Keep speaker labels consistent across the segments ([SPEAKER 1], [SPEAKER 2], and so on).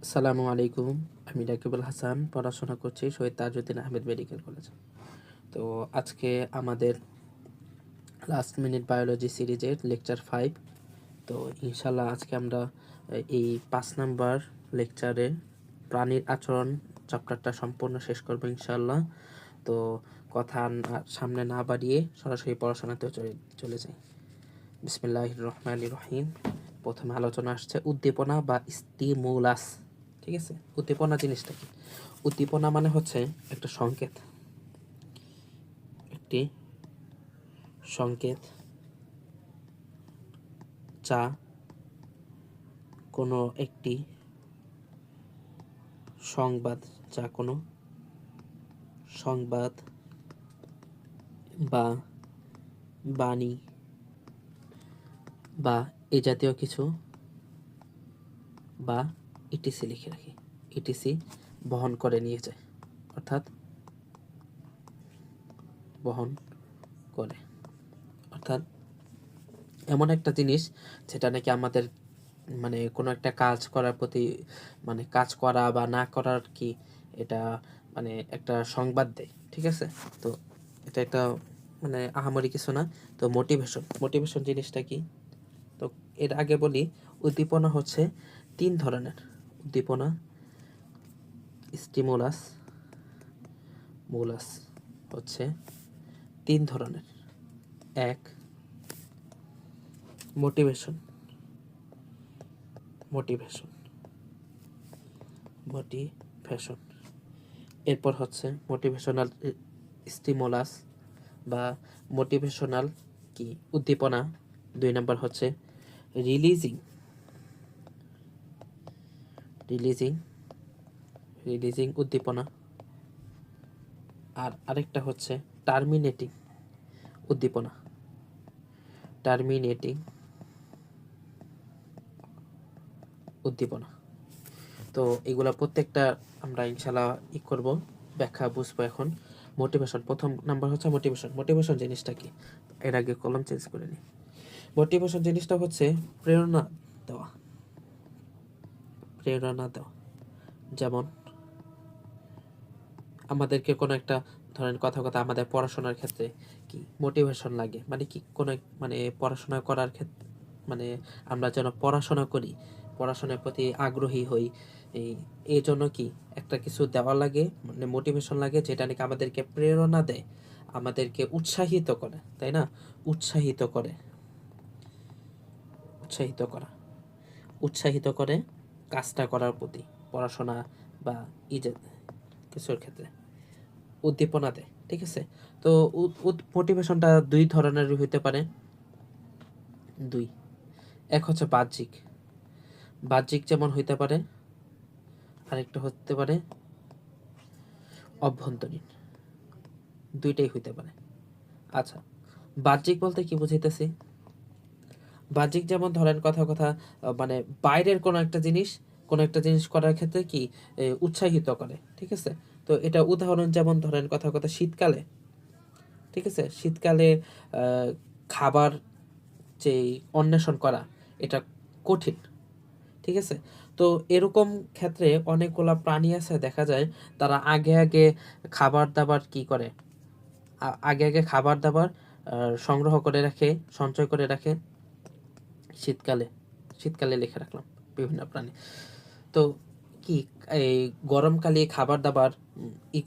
[SPEAKER 1] আসসালামু আলাইকুম। আমি রাকিবুল হাসান, পড়াশোনা করছি শহীদ তাজউদ্দিন আহমেদ মেডিকেল কলেজে। তো আজকে আমাদের লাস্ট মিনিট বায়োলজি সিরিজের লেকচার 5। তো ইনশাল্লাহ আজকে আমরা এই 5 নাম্বার লেকচারে প্রাণীর আচরণ চ্যাপ্টারটা সম্পূর্ণ শেষ করবো ইনশাল্লাহ। তো কথা সামনে না বাড়িয়ে সরাসরি পড়াশোনাতে চলে যাই। বিসমিল্লাহির রহমানির রহিম। প্রথমে আলোচনা আসছে উদ্দীপনা বা স্টিমুলাস। ঠিক আছে, উদ্দীপনা জিনিসটা কি? উদ্দীপনা মানে হচ্ছে একটা সংকেত, একটি সংকেত যা কোনো একটি সংবাদ, যা কোনো সংবাদ বা বাণী বা এ জাতীয় কিছু বা ইটিসি লিখে রাখি, ইটিসি বহন করে নিয়ে যায়, অর্থাৎ বহন করে, অর্থাৎ এমন একটা জিনিস যেটা নাকি আমাদের মানে কোনো একটা কাজ করার প্রতি মানে কাজ করা বা না করার কি এটা মানে একটা সংবাদ দেয়। ঠিক আছে, তো এটা একটা মানে আহামরি কিছু না। তো মোটিভেশন জিনিসটা কি? তো এর আগে বলি, উদ্দীপনা হচ্ছে 3 ধরনের। উদ্দীপনা স্টিমুলাস মুলাস হচ্ছে 3 ধরনের। এক, মোটিভেশন মোটিভেশন মোটিভেশন এরপর হচ্ছে মোটিভেশনাল স্টিমুলাস বা মোটিভেশনাল কি উদ্দীপনা। 2 নম্বর হচ্ছে রিলিজিং রিলিজিং রিলিজিং উদ্দীপনা। আর আরেকটা হচ্ছে টার্মিনেটিং উদ্দীপনা, টার্মিনেটিং উদ্দীপনা। তো এগুলা প্রত্যেকটা আমরা ইনশাল্লাহ করব, ব্যাখ্যা বুঝবো এখন। মোটিভেশন, প্রথম নাম্বার হচ্ছে মোটিভেশন জিনিসটা কি? এর আগে কলম চেঞ্জ করে নিই। মোটিভেশন জিনিসটা হচ্ছে প্রেরণা দেওয়া, প্রেরণা দেওয়া। যেমন আমাদেরকে কোনো একটা ধরেন কথা আমাদের পড়াশোনার ক্ষেত্রে কি মোটিভেশন লাগে, মানে কি কোনো মানে পড়াশোনা করার ক্ষেত্রে মানে আমরা যেন পড়াশোনা করি, পড়াশোনার প্রতি আগ্রহী হই, এই জন্য কি একটা কিছু দেওয়া লাগে, মানে মোটিভেশন লাগে, যেটা নাকি আমাদেরকে প্রেরণা দেয়, আমাদেরকে উৎসাহিত করে, তাই না? উৎসাহিত করে, উৎসাহিত করা, উৎসাহিত করে কাজটা করার প্রতি, পড়াশোনা বা যে কিছুর ক্ষেত্রে উদ্দীপনা দেয়। ঠিক আছে, তো মোটিভেশনটা 2 ধরনের হইতে পারে। 2, এক হচ্ছে বাহ্যিক, বাহ্যিক যেমন হইতে পারে, আরেকটা হতে পারে অভ্যন্তরীণ, দুইটাই হইতে পারে। আচ্ছা, বাহ্যিক বলতে কি বুঝাইতেছি? বাহ্যিক যেমন ধরেন কথা মানে বাইরের কোনো একটা জিনিস করার ক্ষেত্রে কি উৎসাহিত করে। ঠিক আছে, তো এটা উদাহরণ যেমন ধরেন কথা শীতকালে, ঠিক আছে, শীতকালে খাবার যেই অন্বেষণ করা এটা কঠিন। ঠিক আছে, তো এরকম ক্ষেত্রে অনেকগুলা প্রাণী আছে, দেখা যায় তারা আগে আগে খাবার দাবার কি করে, আগে আগে খাবার দাবার সংগ্রহ করে রাখে, সঞ্চয় করে রাখে শীতকালে। শীতকালে লিখে রাখলাম বিভিন্ন প্রাণী। তো কি এই গরমকালে খাবার দাবার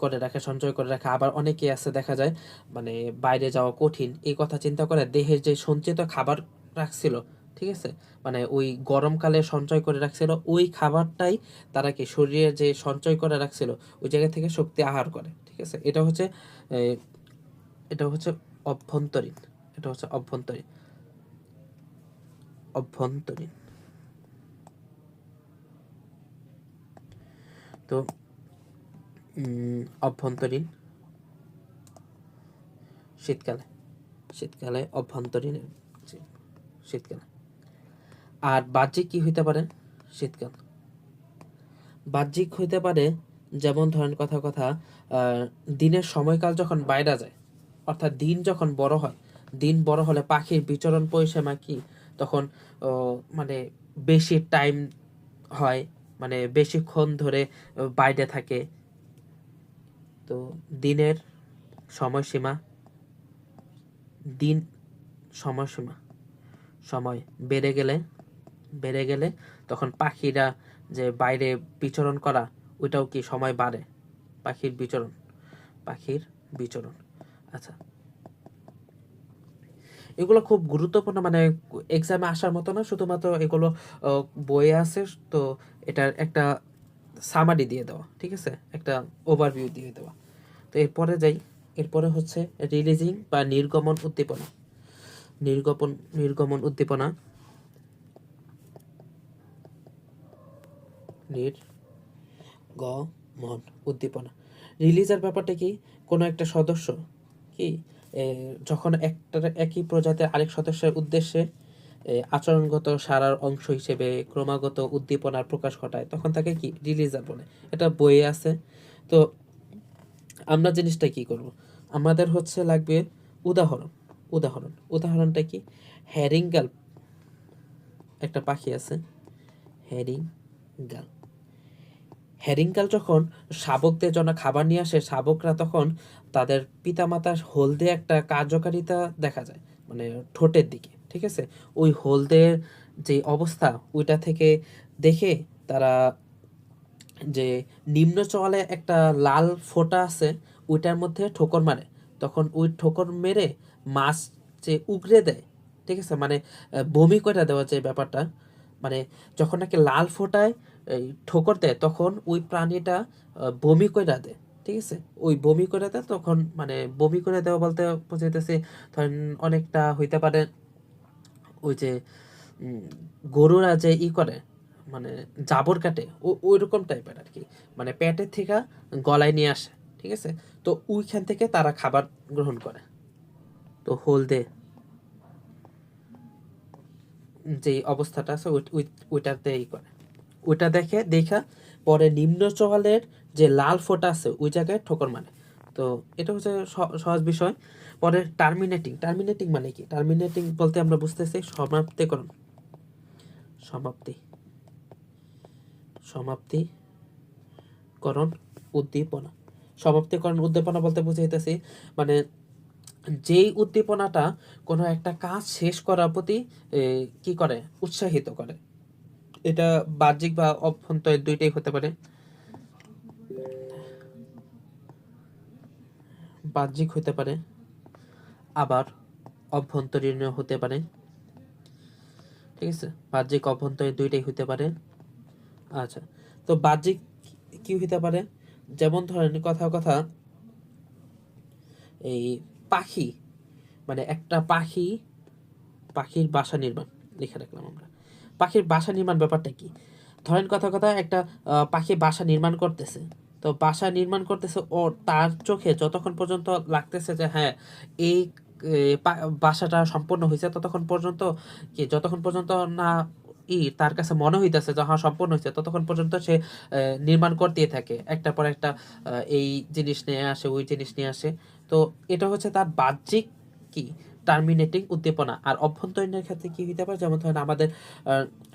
[SPEAKER 1] করে রাখে, সঞ্চয় করে রাখে। আবার অনেকে আছে দেখা যায় মানে বাইরে যাওয়া কঠিন, এই কথা চিন্তা করে দেহের যে সঞ্চিত খাবার রাখছিল, ঠিক আছে, মানে ওই গরমকালে সঞ্চয় করে রাখছিল ওই খাবারটাই তারা কি শরীরে যে সঞ্চয় করে রাখছিল ওই জায়গা থেকে শক্তি আহার করে। ঠিক আছে, এটা হচ্ছে এটা হচ্ছে অভ্যন্তরীণ, এটা হচ্ছে অভ্যন্তরীণ অভ্যন্তরীণ তো অভ্যন্তরীণ শীতকালে, শীতকালে অভ্যন্তরীণ শীতকালে। আর বাহ্যিক কি হইতে পারে? শীতকাল বাহ্যিক হইতে পারে যেমন ধরেন কথা দিনের সময়কাল যখন বাইরে যায়, অর্থাৎ দিন যখন বড় হয়, দিন বড় হলে পাখির বিচরণ পরিসীমা কি তখন মানে বেশি টাইম হয়, মানে বেশিক্ষণ ধরে বাইরে থাকে। তো দিনের সময়সীমা, দিন সময়সীমা সময় বেড়ে গেলে তখন পাখিরা যে বাইরে বিচরণ করা ওইটাও কি সময় বাড়ে। পাখির বিচরণ। আচ্ছা, এগুলো খুব গুরুত্বপূর্ণ, মানে এক্সামে আসার মতো না, শুধুমাত্র এগুলো বইয়ে আছে। তো এটার একটা সামারি দিয়ে দেওয়া, ঠিক আছে, একটা ওভারভিউ দিয়ে দেওয়া। তো এরপরে হচ্ছে রিলিজিং বা নির্গমন উদ্দীপনা। নির্গমন উদ্দীপনা নির্গমন উদ্দীপনা। রিলিজের ব্যাপারটা কি, কোনো একটা সদস্য কি যখন একই প্রজাতির আরেক সদস্যের উদ্দেশ্যে আচরণগত সারার অংশ হিসেবে ক্রমাগত উদ্দীপনার প্রকাশ ঘটায়, তখন তাকে কি রিলিজার বলে। এটা বইয়ে আছে। তো আমরা জিনিসটা কি করব, আমাদের হচ্ছে লাগবে উদাহরণটা কি, হ্যারিঙ্গাল একটা পাখি আছে, হ্যারিঙ্গাল হ্যারিঙ্গাল যখন শাবকদের জন্য খাবার নিয়ে আসে, শাবকরা তখন তাদের পিতামাতার হলদে একটা কার্যকারিতা দেখা যায়, মানে ঠোঁটের দিকে, ঠিক আছে। ওই হলদের যে অবস্থা ওইটা থেকে দেখে তারা যে নিম্ন চোয়ালে একটা লাল ফোঁটা আছে ওইটার মধ্যে ঠোকর মারে, তখন ওই ঠোকর মেরে মাছ যে উগরে দেয়, ঠিক আছে, মানে বমি করে দেওয়া যে ব্যাপারটা, মানে যখন নাকি লাল ফোঁটায় এই ঠোকর দেয় তখন ওই প্রাণীটা বমি করে দেয়, ঠিক আছে। ওই বমি করে দেয় তখন, মানে বমি করে দেওয়া বলতে বুঝাইতেছি, ধরেন অনেকটা হইতে পারে ওই যে উম, গরুরা যে করে, মানে জাবর কাটে, ওই রকম টাইপের আর কি, মানে পেটের থেকে গলায় নিয়ে আসে, ঠিক আছে। তো ওইখান থেকে তারা খাবার গ্রহণ করে। তো হলদে যে অবস্থাটা আছে ওইটাতে করে, ওইটা দেখা পরে নিম্ন চোয়ালের যে লাল ফোঁটা আছে ওই জায়গায় ঠোকর মারে। তো এটা হচ্ছে সহজ বিষয়। পরে টার্মিনেটিং মানে কি, টার্মিনেটিং বলতে আমরা বুঝতেছি সমাপ্তি সমাপ্তিকরণ উদ্দীপনা। সমাপ্তিকরণ উদ্দীপনা বলতে বুঝাইতেছি, মানে যেই উদ্দীপনাটা কোনো একটা কাজ শেষ করার প্রতি কি করে, উৎসাহিত করে। এটা বাহ্যিক বা অভ্যন্তরীণ দুইটাই হতে পারে। বাহ্যিক হতে পারে, আবার অভ্যন্তরীণও হতে পারে, ঠিক আছে। বাহ্যিক অভ্যন্তরীণ দুইটাই হতে পারে। আচ্ছা, তো বাহ্যিক কি হতে পারে, যেমন ধরেন কথা এই পাখি, মানে একটা পাখির বাসা নির্মাণ, লিখে রাখলাম আমরা। পাখির বাসা নির্মাণ ব্যাপারটা কি, ধরেন কথা একটা পাখি বাসা নির্মাণ করতেছে। তো বাসা নির্মাণ করতেছে, ও তার চোখে যতক্ষণ পর্যন্ত লাগতেছে যে হ্যাঁ এই বাসাটা সম্পূর্ণ হয়েছে, ততক্ষণ পর্যন্ত কি, যতক্ষণ পর্যন্ত না তার কাছে মনে হইতেছে যে হ্যাঁ সম্পূর্ণ হয়েছে, ততক্ষণ পর্যন্ত সে নির্মাণ করতেই থাকে, একটা পর একটা এই জিনিস নিয়ে আসে, ওই জিনিস নিয়ে আসে। তো এটা হচ্ছে তার বাহ্যিক কি, টার্মিনেটিং উদ্দীপনা। আর অভ্যন্তরীণের ক্ষেত্রে কি হইতে পারে, যেমন ধরেন আমাদের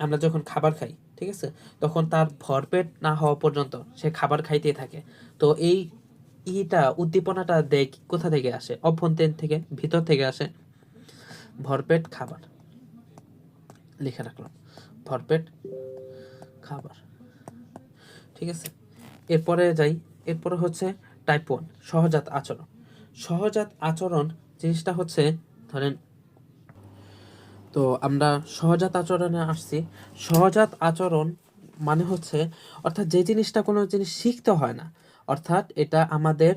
[SPEAKER 1] আমরা যখন খাবার খাই, ঠিক আছে, তখন তার ভরপেট না হওয়া পর্যন্ত সে খাবার খাইতেই থাকে। তো এই উদ্দীপনাটা কোথা থেকে আসে, অভ্যন্তরীণ থেকে, ভিতর থেকে আসে। ভরপেট খাবার, লিখে রাখলাম, ভরপেট খাবার, ঠিক আছে। এরপরে হচ্ছে টাইপ 1, সহজাত আচরণ জিনিসটা হচ্ছে, ধরেন তো আমরা সহজাত আচরণে আসছি। সহজাত আচরণ মানে হচ্ছে, অর্থাৎ যে জিনিসটা কোনো জিনিস শিখতে হয় না, অর্থাৎ এটা আমাদের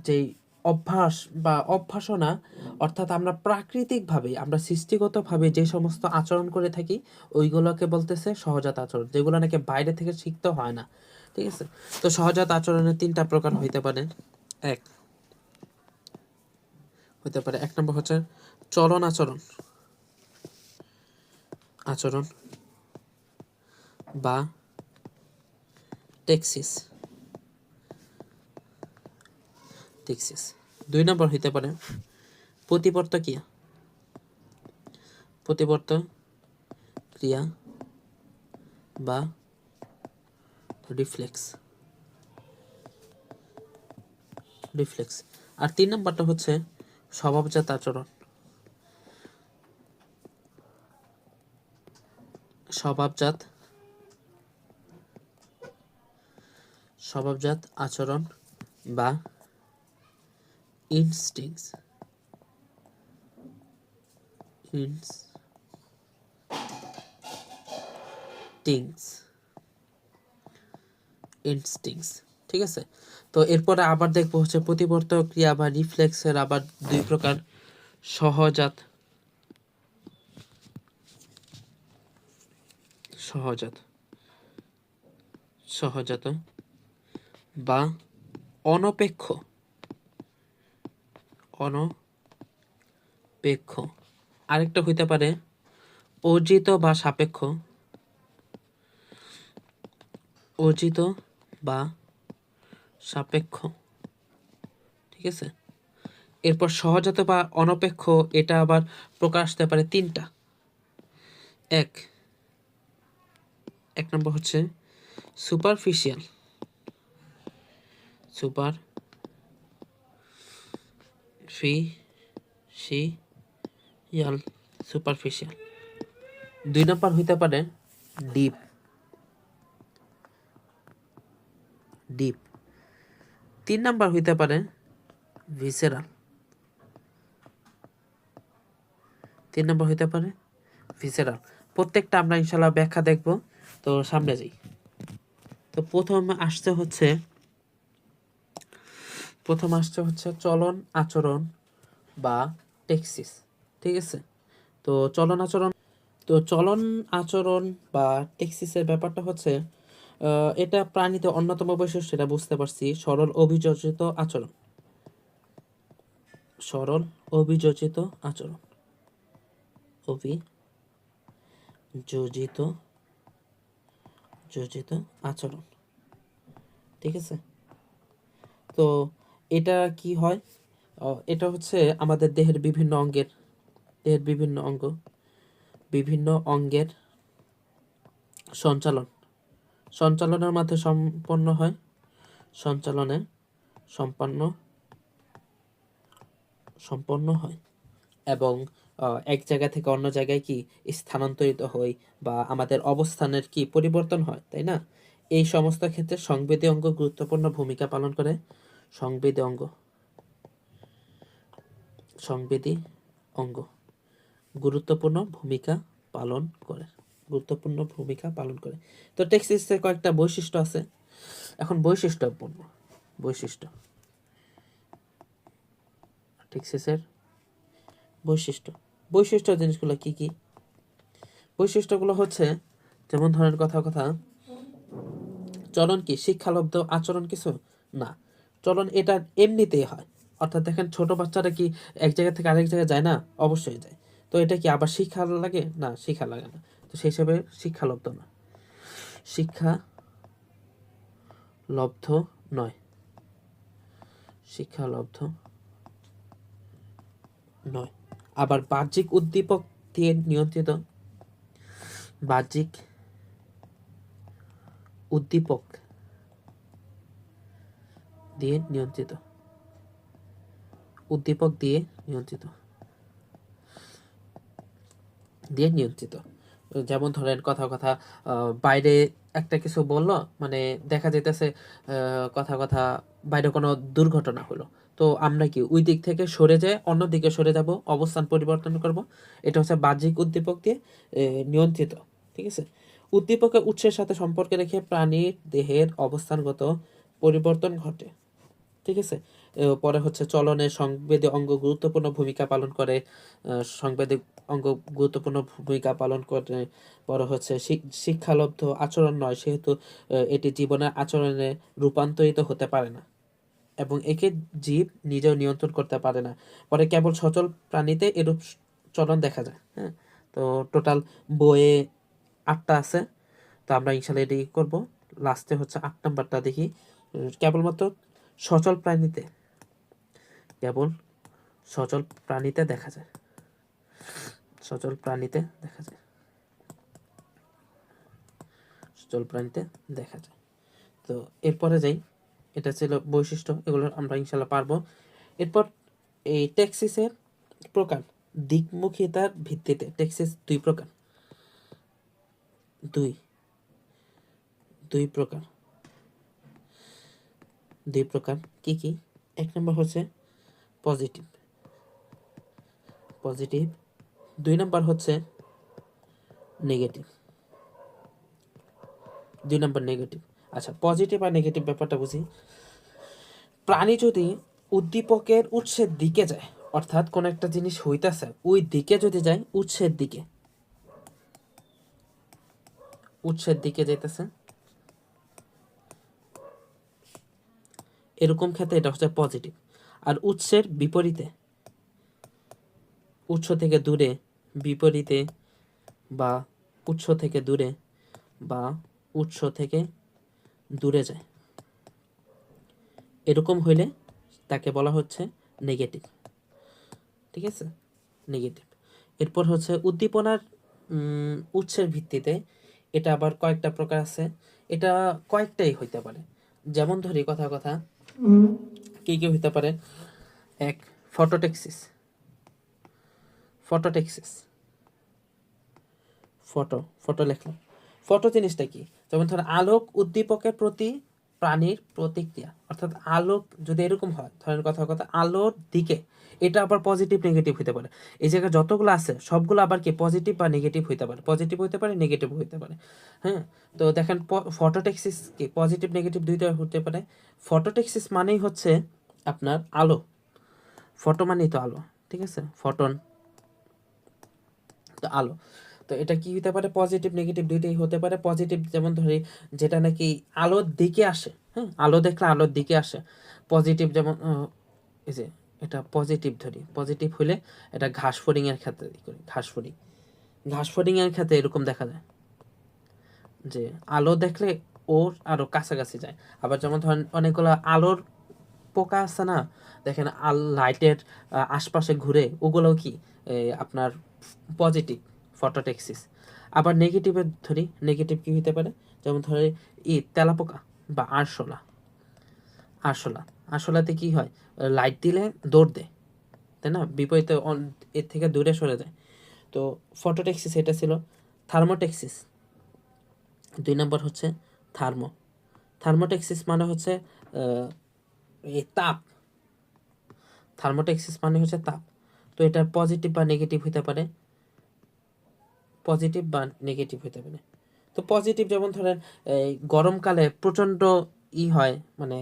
[SPEAKER 1] যেই অভ্যাস বা অভ্যাসনা, অর্থাৎ আমরা প্রাকৃতিকভাবে, আমরা সৃষ্টিগতভাবে যে সমস্ত আচরণ করে থাকি ওইগুলোকে বলতেছে সহজাত আচরণ, যেগুলো নাকি বাইরে থেকে শিখতে হয় না, ঠিক আছে। তো সহজাত আচরণের 3টা প্রকার হইতে পারে। এক এক নম্বর হচ্ছে চলন আচরণ বা টেক্সিস। 2 নম্বর হইতে পারে প্রতিবর্ত ক্রিয়া বা রিফ্লেক্স রিফ্লেক্স। আর 3 নাম্বারটা হচ্ছে স্বভাবজাত আচরণ। স্বভাবজাত আচরণ বা ইনস্টিংস ইনস্টিংস ঠিক আছে। তো এরপরে আবার দেখবো হচ্ছে প্রতিবর্তক ক্রিয়া বা রিফ্লেক্সের আবার 2 প্রকার, সহজাত সহজাত সহজাত বা অনপেক্ষ আরেকটা হইতে পারে অর্জিত বা সাপেক্ষ ঠিক আছে। এরপর সহজাত বা অনপেক্ষ এটা আবার প্রকাশ হতে পারে 3টা। এক নম্বর হচ্ছে সুপারফিশিয়াল সুপারফিশিয়াল। 2 নম্বর হইতে পারে ডিপ 3 নম্বর হইতে পারে ভিসেরাল। 3 নম্বর হইতে পারে ভিসেরাল। প্রত্যেকটা আমরা ইনশাআল্লাহ ব্যাখ্যা দেখব। তো সামনে যাই। তো প্রথম আসছে হচ্ছে চলন আচরণ বা টেক্সিস। ঠিক আছে। তো চলন আচরণ বা টেক্সিসের ব্যাপারটা হচ্ছে এটা প্রাণীতে অন্যতম বৈশিষ্ট্য, সেটা বুঝতে পারছি। সরল অভিযোজিত আচরণ অভিযোজিত আচরণ ঠিক আছে। তো এটা কি হয়, এটা হচ্ছে আমাদের দেহের বিভিন্ন অঙ্গের সঞ্চালনের মাধ্যমে সম্পন্ন হয় এবং এক জায়গা থেকে অন্য জায়গায় কি স্থানান্তরিত হয় বা আমাদের অবস্থানের কি পরিবর্তন হয়, তাই না? এই সমস্ত ক্ষেত্রে সংবেদী অঙ্গ গুরুত্বপূর্ণ ভূমিকা পালন করে। সংবেদী অঙ্গ গুরুত্বপূর্ণ ভূমিকা পালন করে। তো টেক্সিসের কয়েকটা বৈশিষ্ট্য আছে। এখন টেক্সিসের বৈশিষ্ট্য জিনিসগুলো কি কি? বৈশিষ্ট্যগুলো হচ্ছে, যেমন ধরেন কথা চলন কি শিক্ষালব্ধ আচরণ কিছু না, চলন এটা এমনিতেই হয়। অর্থাৎ দেখেন ছোট বাচ্চারা কি এক জায়গা থেকে আরেক জায়গায় যায় না? অবশ্যই যায়। তো এটা কি আবার শিক্ষা লাগে? না, শিক্ষা লাগে না। তো সেই হিসাবে শিক্ষালব্ধ নয়। আবার বাহ্যিক উদ্দীপক দিয়ে নিয়ন্ত্রিত। যেমন ধরেন কথা বাইরে একটা কিছু বললো, মানে দেখা যাইতেছে কথা বাইরে কোনো দুর্ঘটনা হলো, তো আমরা কি ওই দিক থেকে সরে যায় অন্য দিকে সরে যাব, অবস্থান পরিবর্তন করব। এটা হচ্ছে বাহ্যিক উদ্দীপক দিয়ে নিয়ন্ত্রিত। ঠিক আছে। উদ্দীপকের উৎসের সাথে সম্পর্ক রেখে প্রাণীর দেহের অবস্থানগত পরিবর্তন ঘটে। ঠিক আছে। পরে হচ্ছে চলনের সংবেদী অঙ্গ গুরুত্বপূর্ণ ভূমিকা পালন করে। পরে হচ্ছে শিক্ষালব্ধ আচরণ নয়, সেহেতু এটি জীবনের আচরণে রূপান্তরিত হতে পারে না এবং একে জীব নিজেও নিয়ন্ত্রণ করতে পারে না। পরে কেবল সচল প্রাণীতে এরূপ চলন দেখা যায়। হ্যাঁ। তো টোটাল বইয়ে 8টা আছে। তো আমরা ইনশাল্লাহ এটি করবো। লাস্টে হচ্ছে 8 নাম্বারটা দেখি। কেবল সচল প্রাণীতে দেখা যায়। তো এরপরে যাই, এটা ছিল বৈশিষ্ট্য, এগুলো আমরা ইনশাল্লাহ পারবো। এরপর এই ট্যাক্সিসের প্রকার, দিকমুখিতার ভিত্তিতে ট্যাক্সিস দুই প্রকার, দুই দুই প্রকার দুই প্রকার কি কি? এক নম্বর হচ্ছে পজিটিভ, পজিটিভ। দুই নম্বর হচ্ছে নেগেটিভ, দুই নম্বর নেগেটিভ। আচ্ছা, পজিটিভ আর নেগেটিভ ব্যাপারটা বুঝি। প্রাণী যদি উদ্দীপকের উৎসের দিকে যায়, অর্থাৎ কোন একটা জিনিস হইতাছে ওই দিকে যদি যায়, উৎসের দিকে, উৎসের দিকে যাইতেছে, এরকম ক্ষেত্রে এটা হচ্ছে পজিটিভ। আর উৎসের বিপরীতে, উৎস থেকে দূরে, বিপরীতে বা উৎস থেকে দূরে বা উৎস থেকে দূরে যায়, এরকম হইলে তাকে বলা হচ্ছে নেগেটিভ। ঠিক আছে, নেগেটিভ। এরপর হচ্ছে উদ্দীপনার উৎসের ভিত্তিতে, এটা আবার কয়েকটা প্রকার আছে, এটা কয়েকটাই হইতে পারে। যেমন ধরি কথা কথা কি কি হইতে পারে। এক, ফটোটেক্সিস, ফটোটেক্সিস, ফটো লিখলাম। ফটো জিনিসটা কি? যেমন ধর আলোক উদ্দীপকের প্রতি প্রাণীর প্রতিক্রিয়া, অর্থাৎ আলোক যদি এরকম হয়, ধরেন কথা কথা আলোর দিকে, এটা আবার পজিটিভ নেগেটিভ হইতে পারে। এই জায়গায় যতগুলো আছে সবগুলো আবার কি পজিটিভ বা নেগেটিভ হইতে পারে, পজিটিভ হইতে পারে, নেগেটিভ হইতে পারে। হ্যাঁ, তো দেখেন ফটোটেক্সিস কি পজিটিভ নেগেটিভ দুইটা হতে পারে। ফটোটেক্সিস মানেই হচ্ছে আপনার আলো, ফটো মানেই তো আলো, ঠিক আছে, ফটন, তো আলো। তো এটা কি হতে পারে, পজিটিভ নেগেটিভ দুইটাই হতে পারে। পজিটিভ যেমন ধরি যেটা নাকি আলোর দিকে আসে, হ্যাঁ, আলো দেখলে আলোর দিকে আসে, পজিটিভ। যেমন এই যে এটা পজিটিভ ধরি, পজিটিভ হলে এটা ঘাস ফড়িং এর ক্ষেত্রে করি, ঘাস ফড়িং, ঘাস ফড়িং এর ক্ষেত্রে এরকম দেখা যায় যে আলো দেখলে ওর আরো কাছাকাছি যায়। আবার যেমন ধরেন অনেকগুলো আলোর পোকা আছে না, দেখেন লাইটের আশপাশে ঘুরে, ওগুলোও কি আপনার পজিটিভ, ফটোটেক্সিস। আবার নেগেটিভের ধরি, নেগেটিভ কি হতে পারে, যেমন ধরে তেলাপোকা বা আরশোলা, আরশোলা, আরশোলাতে কি হয়, লাইট দিলে দৌড় দেয়, তাই না, বিপরীতে এর থেকে দূরে সরে যায়। তো ফটোটেক্সিস এটা ছিল। থার্মোটেক্সিস দুই নম্বর হচ্ছে থার্মো, থার্মোটেক্সিস মানে হচ্ছে এই তাপ, থার্মোটেক্সিস মানে হচ্ছে তাপ। তো এটা পজিটিভ বা নেগেটিভ হতে পারে, পজিটিভ বা নেগেটিভ হতে পারে। তো পজিটিভ যেমন ধরেন এই গরমকালে প্রচণ্ড হয়, মানে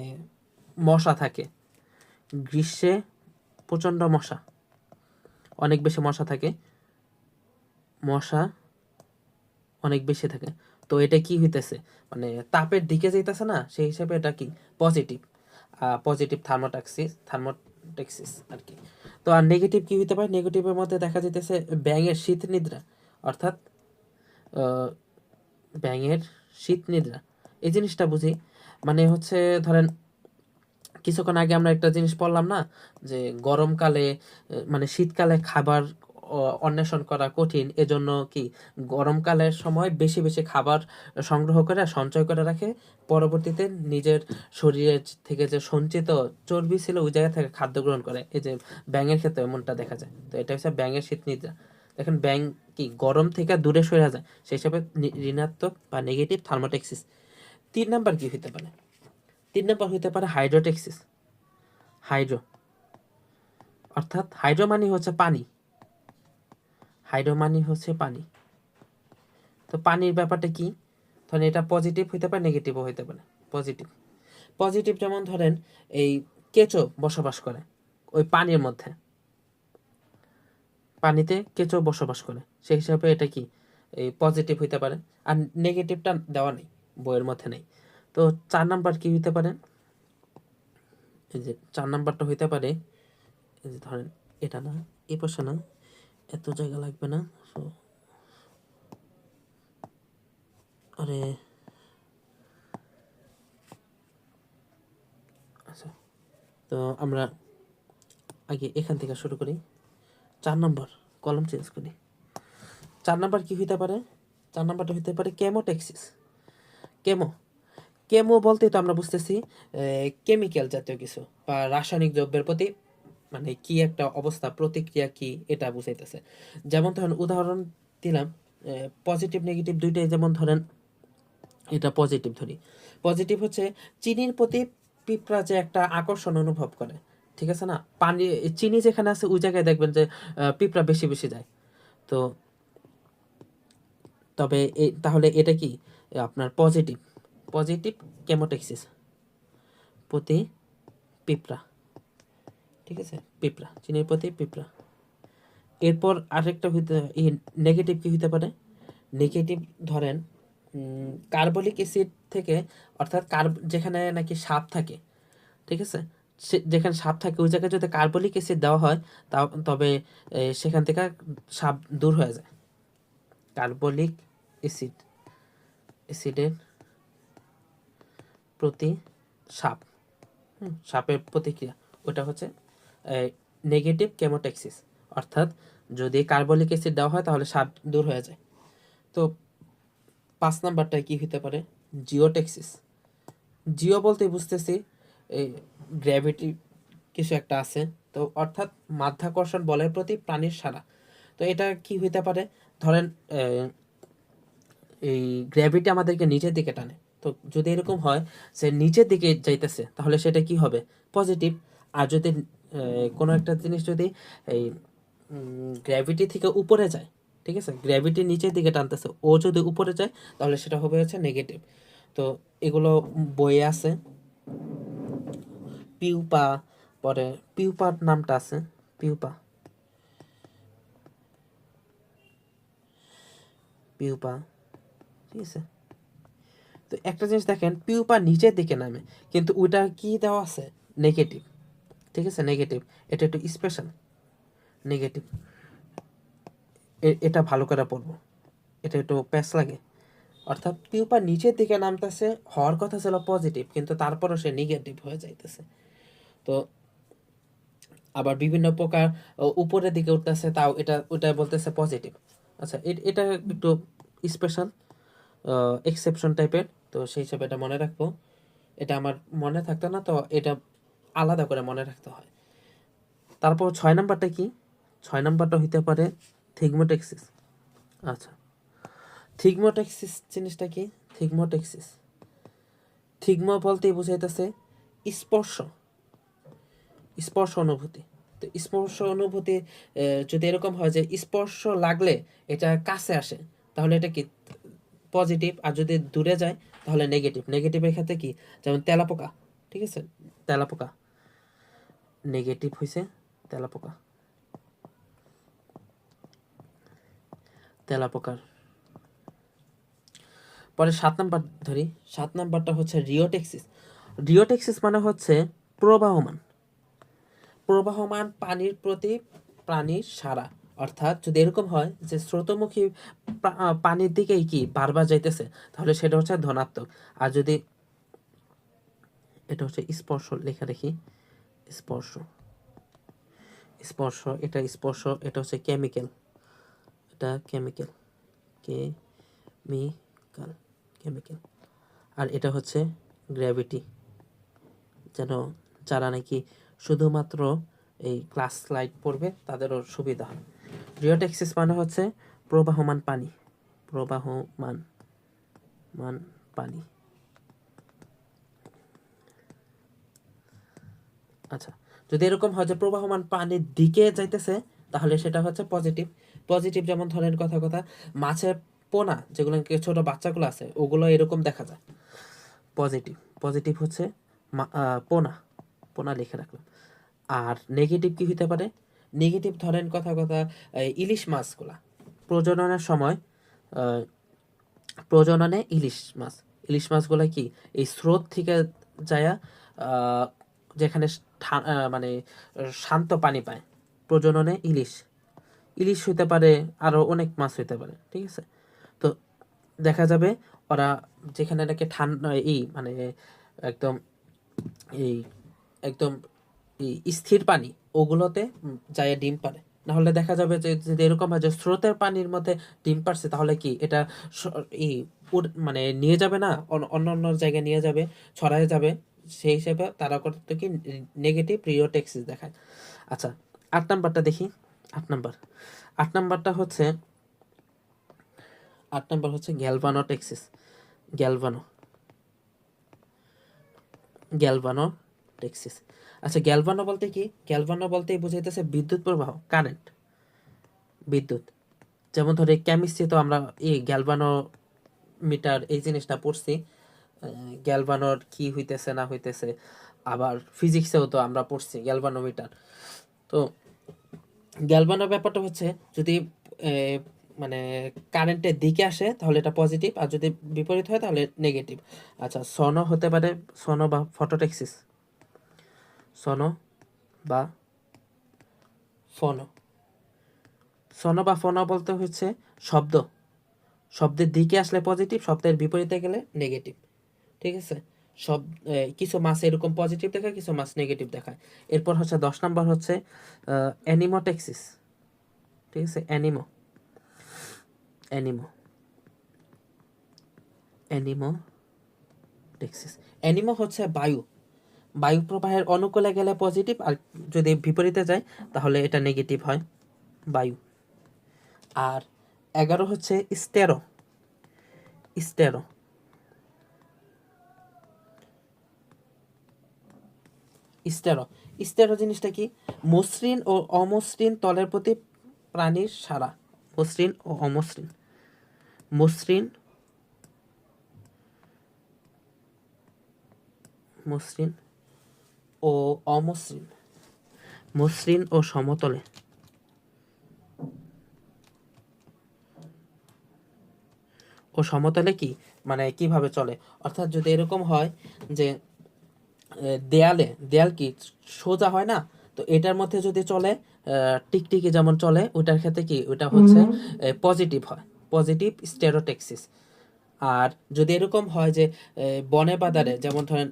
[SPEAKER 1] মশা থাকে, গ্রীষ্মে প্রচণ্ড মশা, অনেক বেশি মশা থাকে, মশা অনেক বেশি থাকে। তো এটা কি হইতেছে, মানে তাপের দিকে যাইতেছে না, সেই হিসাবে এটা কি পজিটিভ, পজিটিভ থার্মোটেক্সিস আর কি। তো আর নেগেটিভ কি হইতে পারে, নেগেটিভের মধ্যে দেখা যাইতেছে ব্যাঙের শীত নিদ্রা, অর্থাৎ ব্যাঙের শীত নিদ্রা, এই জিনিসটা বুঝি। মানে হচ্ছে ধরেন কিছুক্ষণ আগে আমরা একটা জিনিস পড়লাম না, যে গরমকালে মানে শীতকালে খাবার অন্বেষণ করা কঠিন, এজন্য কি গরমকালের সময় বেশি বেশি খাবার সংগ্রহ করে সঞ্চয় করে রাখে, পরবর্তীতে নিজের শরীরের থেকে যে সঞ্চিত চর্বি ছিল ওই জায়গা থেকে খাদ্য গ্রহণ করে। এই যে ব্যাঙের ক্ষেত্রে এমনটা দেখা যায়। তো এটা হচ্ছে ব্যাঙের শীত নিদ্রা। দেখেন ব্যাঙ কি গরম থেকে দূরে সরে যায়, সেই হিসাবে ঋণাত্মক বা নেগেটিভ থার্মোটেক্সিস। তিন নাম্বার কি হতে পারে, তিন নম্বর হইতে পারে হাইড্রোটেক্সিস। হাইড্রো অর্থাৎ হাইড্রো মানে হচ্ছে পানি, হাইড্রো মানে হচ্ছে পানি। তো পানির ব্যাপারটা কি, ধরেন এটা পজিটিভ হইতে পারে, নেগেটিভও হইতে পারে। পজিটিভ, পজিটিভ যেমন ধরেন এই কেঁচো বসবাস করে ওই পানির মধ্যে, পানিতে কেঁচো বসবাস করে, সেই হিসাবে এটা কি এই পজিটিভ হইতে পারে। আর নেগেটিভটা দেওয়া নেই, বইয়ের মধ্যে নেই। তো চার নাম্বার কি হইতে পারে, এই যে চার নাম্বারটা হইতে পারে, এই যে ধরেন এটা না, এই পাশে না, এত জায়গা লাগবে না। So, আরে আচ্ছা, তো আমরা আগে এখান থেকে শুরু করি। চার নম্বর, কলম চেঞ্জ করি। চার নাম্বার কি হইতে পারে, চার নাম্বারটা হইতে পারে কেমোটেক্সিস। কেমো, কেমো বলতে তো আমরা বুঝতেছি কেমিক্যাল জাতীয় কিছু বা রাসায়নিক দ্রব্যের প্রতি মানে কি একটা অবস্থা প্রতিক্রিয়া কি এটা বুঝাইতেছে। যেমন ধরেন উদাহরণ দিলাম, পজিটিভ নেগেটিভ দুইটাই, যেমন ধরেন এটা পজিটিভ ধরি। পজিটিভ হচ্ছে চিনির প্রতি পিঁপড়া যে একটা আকর্ষণ অনুভব করে, ঠিক আছে না, পানি চিনি যেখানে আছে ওই জায়গায় দেখবেন যে পিঁপড়া বেশি বেশি যায়। তো তবে তাহলে এটা কি আপনার পজিটিভ, পজিটিভ কেমোটেক্সিস প্রতি পিঁপড়া, ঠিক আছে, পিঁপড়া চিনির প্রতি পিঁপড়া। এরপর আরেকটা হইতে নেগেটিভ কি হইতে পারে? নেগেটিভ ধরেন কার্বলিক অ্যাসিড থেকে, অর্থাৎ যেখানে নাকি সাপ থাকে, ঠিক আছে, যেখানে সাপ থাকে ওই জায়গায় যদি কার্বলিক অ্যাসিড দেওয়া হয় তবে সেখান থেকে সাপ দূর হয়ে যায়। কার্বলিক অ্যাসিডের প্রতি সাপ, সাপের প্রতিক্রিয়া, ওটা হচ্ছে নেগেটিভ কেমোটেক্সিস। অর্থাৎ যদি কার্বলিক অ্যাসিড দেওয়া হয় তাহলে সাপ দূর হয়ে যায়। তো 5 নাম্বারটায় কি হতে পারে? জিওটেক্সিস। জিও বলতে বুঝতেছি এই গ্র্যাভিটি কিছু একটা আছে, তো অর্থাৎ মাধ্যাকর্ষণ বলের প্রতি প্রাণীর সাড়া। তো এটা কি হইতে পারে? ধরেন এই গ্র্যাভিটি আমাদেরকে নিচের দিকে টানে, তো যদি এরকম হয় যে নিচের দিকে যাইতেছে তাহলে সেটা কি হবে? পজিটিভ। আর যদি কোনো একটা জিনিস যদি এই গ্র্যাভিটি থেকে উপরে যায়, ঠিক আছে, গ্র্যাভিটি নিচের দিকে টানতেছে, ও যদি উপরে যায় তাহলে সেটা হবে হচ্ছে নেগেটিভ। তো এগুলো বইয়ে আছে, পিউপা, পরে পিউপার নামটা আছে, পিউপা, পিউপা, ঠিক আছে। তো একটা জিনিস দেখেন, পিউপা নিচের দিকে নামে কিন্তু ওইটা কি দেওয়া আছে? নেগেটিভ, ঠিক আছে, নেগেটিভ। এটা একটু স্পেশাল, নেগেটিভ। এটা ভালো করে পড়বো, এটা একটু প্যাচ লাগে। অর্থাৎ পিউপা নিচের দিকে নামতেছে, হওয়ার কথা ছিল পজিটিভ কিন্তু তারপরও সে নেগেটিভ হয়ে যাইতেছে। তো আবার বিভিন্ন প্রকার উপরের দিকে উঠতেছে, তাও ওটা বলতেছে পজিটিভ। আচ্ছা, এটা একটু স্পেশাল, এক্সেপশন টাইপের, তো সেই হিসাবে এটা মনে রাখবো। এটা আমার মনে থাকতো না, তো এটা আলাদা করে মনে রাখতে হয়। তারপর 6 নাম্বারটা কি? 6 নাম্বারটা হইতে পারে থিগমোটেক্সিস। আচ্ছা, থিগমোটেক্সিস জিনিসটা কি? থিগমোটেক্সিস, থিগমো বলতেই বুঝাইতেছে স্পর্শ, স্পর্শ অনুভূতি। তো স্পর্শ অনুভূতি যদি এরকম হয় যে স্পর্শ লাগলে এটা কাছে আসে তাহলে এটা কি? পজিটিভ। আর যদি দূরে যায় তাহলে নেগেটিভ। নেগেটিভের ক্ষেত্রে কি? যেমন তেলাপোকা, ঠিক আছে, তেলাপোকা নেগেটিভ হয়েছে, তেলাপোকা, তেলাপোকার। পরে 7 নাম্বার ধরি, 7 নাম্বারটা হচ্ছে রিওটেক্সিস। রিওটেক্সিস মানে হচ্ছে প্রবাহমান, প্রবাহমান পানির প্রতি প্রাণীর সাড়া। অর্থাৎ যদি এরকম হয় যে স্রোতমুখী পানির দিকেই কি বারবার যাইতেছে তাহলে সেটা হচ্ছে ধনাত্মক। আর যদি এটা হচ্ছে স্পর্শ, লেখা দেখি, স্পর্শ, স্পর্শ, এটা স্পর্শ, এটা হচ্ছে কেমিক্যাল, এটা কেমিক্যাল, কেমিক্যাল, কেমিক্যাল। আর এটা হচ্ছে গ্র্যাভিটি, যেন যারা নাকি শুধুমাত্র এই ক্লাস স্লাইড পড়বে তাদেরও সুবিধা হয়। রিওটেক্সিস মানে হচ্ছে প্রবাহমান পানি, প্রবাহমান পানি। আচ্ছা, যদি এরকম হয় যে প্রবাহমান পানির দিকে যাইতেছে তাহলে সেটা হচ্ছে পজিটিভ। পজিটিভ যেমন ধরেন কথা কথা মাছের পোনা, যেগুলো ছোট বাচ্চাগুলো আছে ওগুলো এরকম দেখা যায়, পজিটিভ। পজিটিভ হচ্ছে পোনা, পোনা লিখে রাখলাম। আর নেগেটিভ কি হতে পারে? নেগেটিভ ধরেন কথা কথা ইলিশ মাছগুলা প্রজননের সময়, প্রজননে ইলিশ মাছ, ইলিশ মাছগুলা কি এই স্রোত থেকে যায়া যেখানে মানে শান্ত পানি পায়, প্রজননে ইলিশ, ইলিশ হইতে পারে, আরো অনেক মাছ হইতে পারে, ঠিক আছে। তো দেখা যাবে ওরা যেখানে নাকি ঠান্ডা মানে একদম এই একদম স্থির পানি ওগুলোতে যায় ডিম পারে। না হলে দেখা যাবে যে যদি এরকম হয় যে স্রোতের পানির মধ্যে ডিম পারছে তাহলে কি এটা এই মানে নিয়ে যাবে না, অন্য অন্য জায়গায় নিয়ে যাবে, ছড়ায় যাবে, সেই হিসেবে তারা করতে কি নেগেটিভ রিওটেক্সিস দেখায়। আচ্ছা 8 নাম্বারটা দেখি। 8 নাম্বার, 8 নাম্বারটা হচ্ছে 8 নাম্বার হচ্ছে গ্যালভানোটেক্সিস। গ্যালভানো গ্যালভানোটেক্সিস। আচ্ছা গ্যালভানো বলতে কি? গ্যালভানো বলতেই বুঝাইতেছে বিদ্যুৎ প্রবাহ, কারেন্ট, বিদ্যুৎ। যেমন ধরে কেমিস্ট্রি তো আমরা এই গ্যালভানো মিটার এই জিনিসটা পড়ছি, গ্যালভানোর কি হইতেছে না হইতেছে। আবার ফিজিক্সেও তো আমরা পড়ছি গ্যালভানোমিটার। তো গ্যালভানোর ব্যাপারটা হচ্ছে যদি মানে কারেন্টের দিকে আসে তাহলে এটা পজিটিভ, আর যদি বিপরীত হয় তাহলে নেগেটিভ। আচ্ছা সনো হতে পারে, সনো বা ফটোটেক্সিস, সনো বা ফোনো। সনো বা ফোনো বলতে হচ্ছে শব্দ, শব্দের দিকে আসলে পজিটিভ, শব্দের বিপরীতে গেলে নেগেটিভ। ঠিক আছে, সব কিছু মাস এরকম পজিটিভ দেখায়, কিছু মাস নেগেটিভ দেখায়। এরপর হচ্ছে 10 নাম্বার হচ্ছে অ্যানিমোটেক্সিস। ঠিক আছে, অ্যানিমো অ্যানিমো অ্যানিমোটেক্সিস। অ্যানিমো হচ্ছে বায়ু, বায়ু প্রবাহের অনুকূলে গেলে পজিটিভ, আর যদি বিপরীতে যায় তাহলে এটা নেগেটিভ হয়, বায়ু। আর 11 হচ্ছে স্টেরো। স্টেরো স্টেরো স্টেরো জিনিসটা কি? মসৃণ ও অমসৃণ তলের প্রতি প্রাণীর সাড়া। মসৃণ ও অমসৃণ, মসৃণ মসৃণ ও অমসৃণ, মসৃণ ও সমতলে, ও সমতলে কি মানে কিভাবে চলে? অর্থাৎ যদি এরকম হয় যে দেয়াল কি সোজা হয় না, তো এটার মধ্যে যদি চলে টিকটিকি যেমন চলে, ওটার ক্ষেত্রে কি ওটা হচ্ছে পজিটিভ হয়, পজিটিভ স্টেরোটেক্সিস। আর যদি এরকম হয় যে বনে বাদারে যেমন ধরেন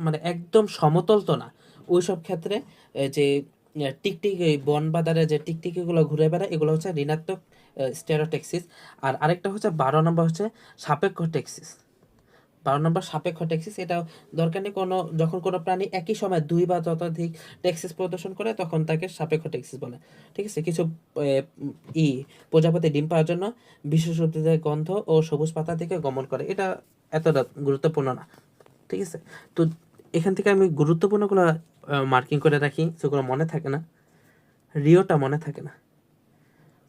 [SPEAKER 1] মানে একদম সমতল তো না, ওই সব ক্ষেত্রে যে টিকটিকি বন বাদারে যে টিকটিকিগুলো ঘুরে বেড়ায় এগুলো হচ্ছে ঋণাত্মক স্টেরোটেক্সিস। আর আরেকটা হচ্ছে 12 নম্বর হচ্ছে সাপেক্ষ টেক্সিস। 12 নম্বর সাপেক্ষ টেক্সিস, এটা দরকার নেই কোনো, যখন কোনো প্রাণী একই সময় দুই বা ততোধিক টেক্সিস প্রদর্শন করে তখন তাকে সাপেক্ষ টেক্সিস বলে। ঠিক আছে, কিছু ই প্রজাপতি ডিম পাওয়ার জন্য বিশেষ উদ্ভিদের গন্ধ ও সবুজ পাতার দিকে গমন করে, এটা এতটা গুরুত্বপূর্ণ না। ঠিক আছে, তো এখান থেকে আমি গুরুত্বপূর্ণগুলো মার্কিং করে রাখি, সেগুলো মনে থাকে না, রিওটা মনে থাকে না।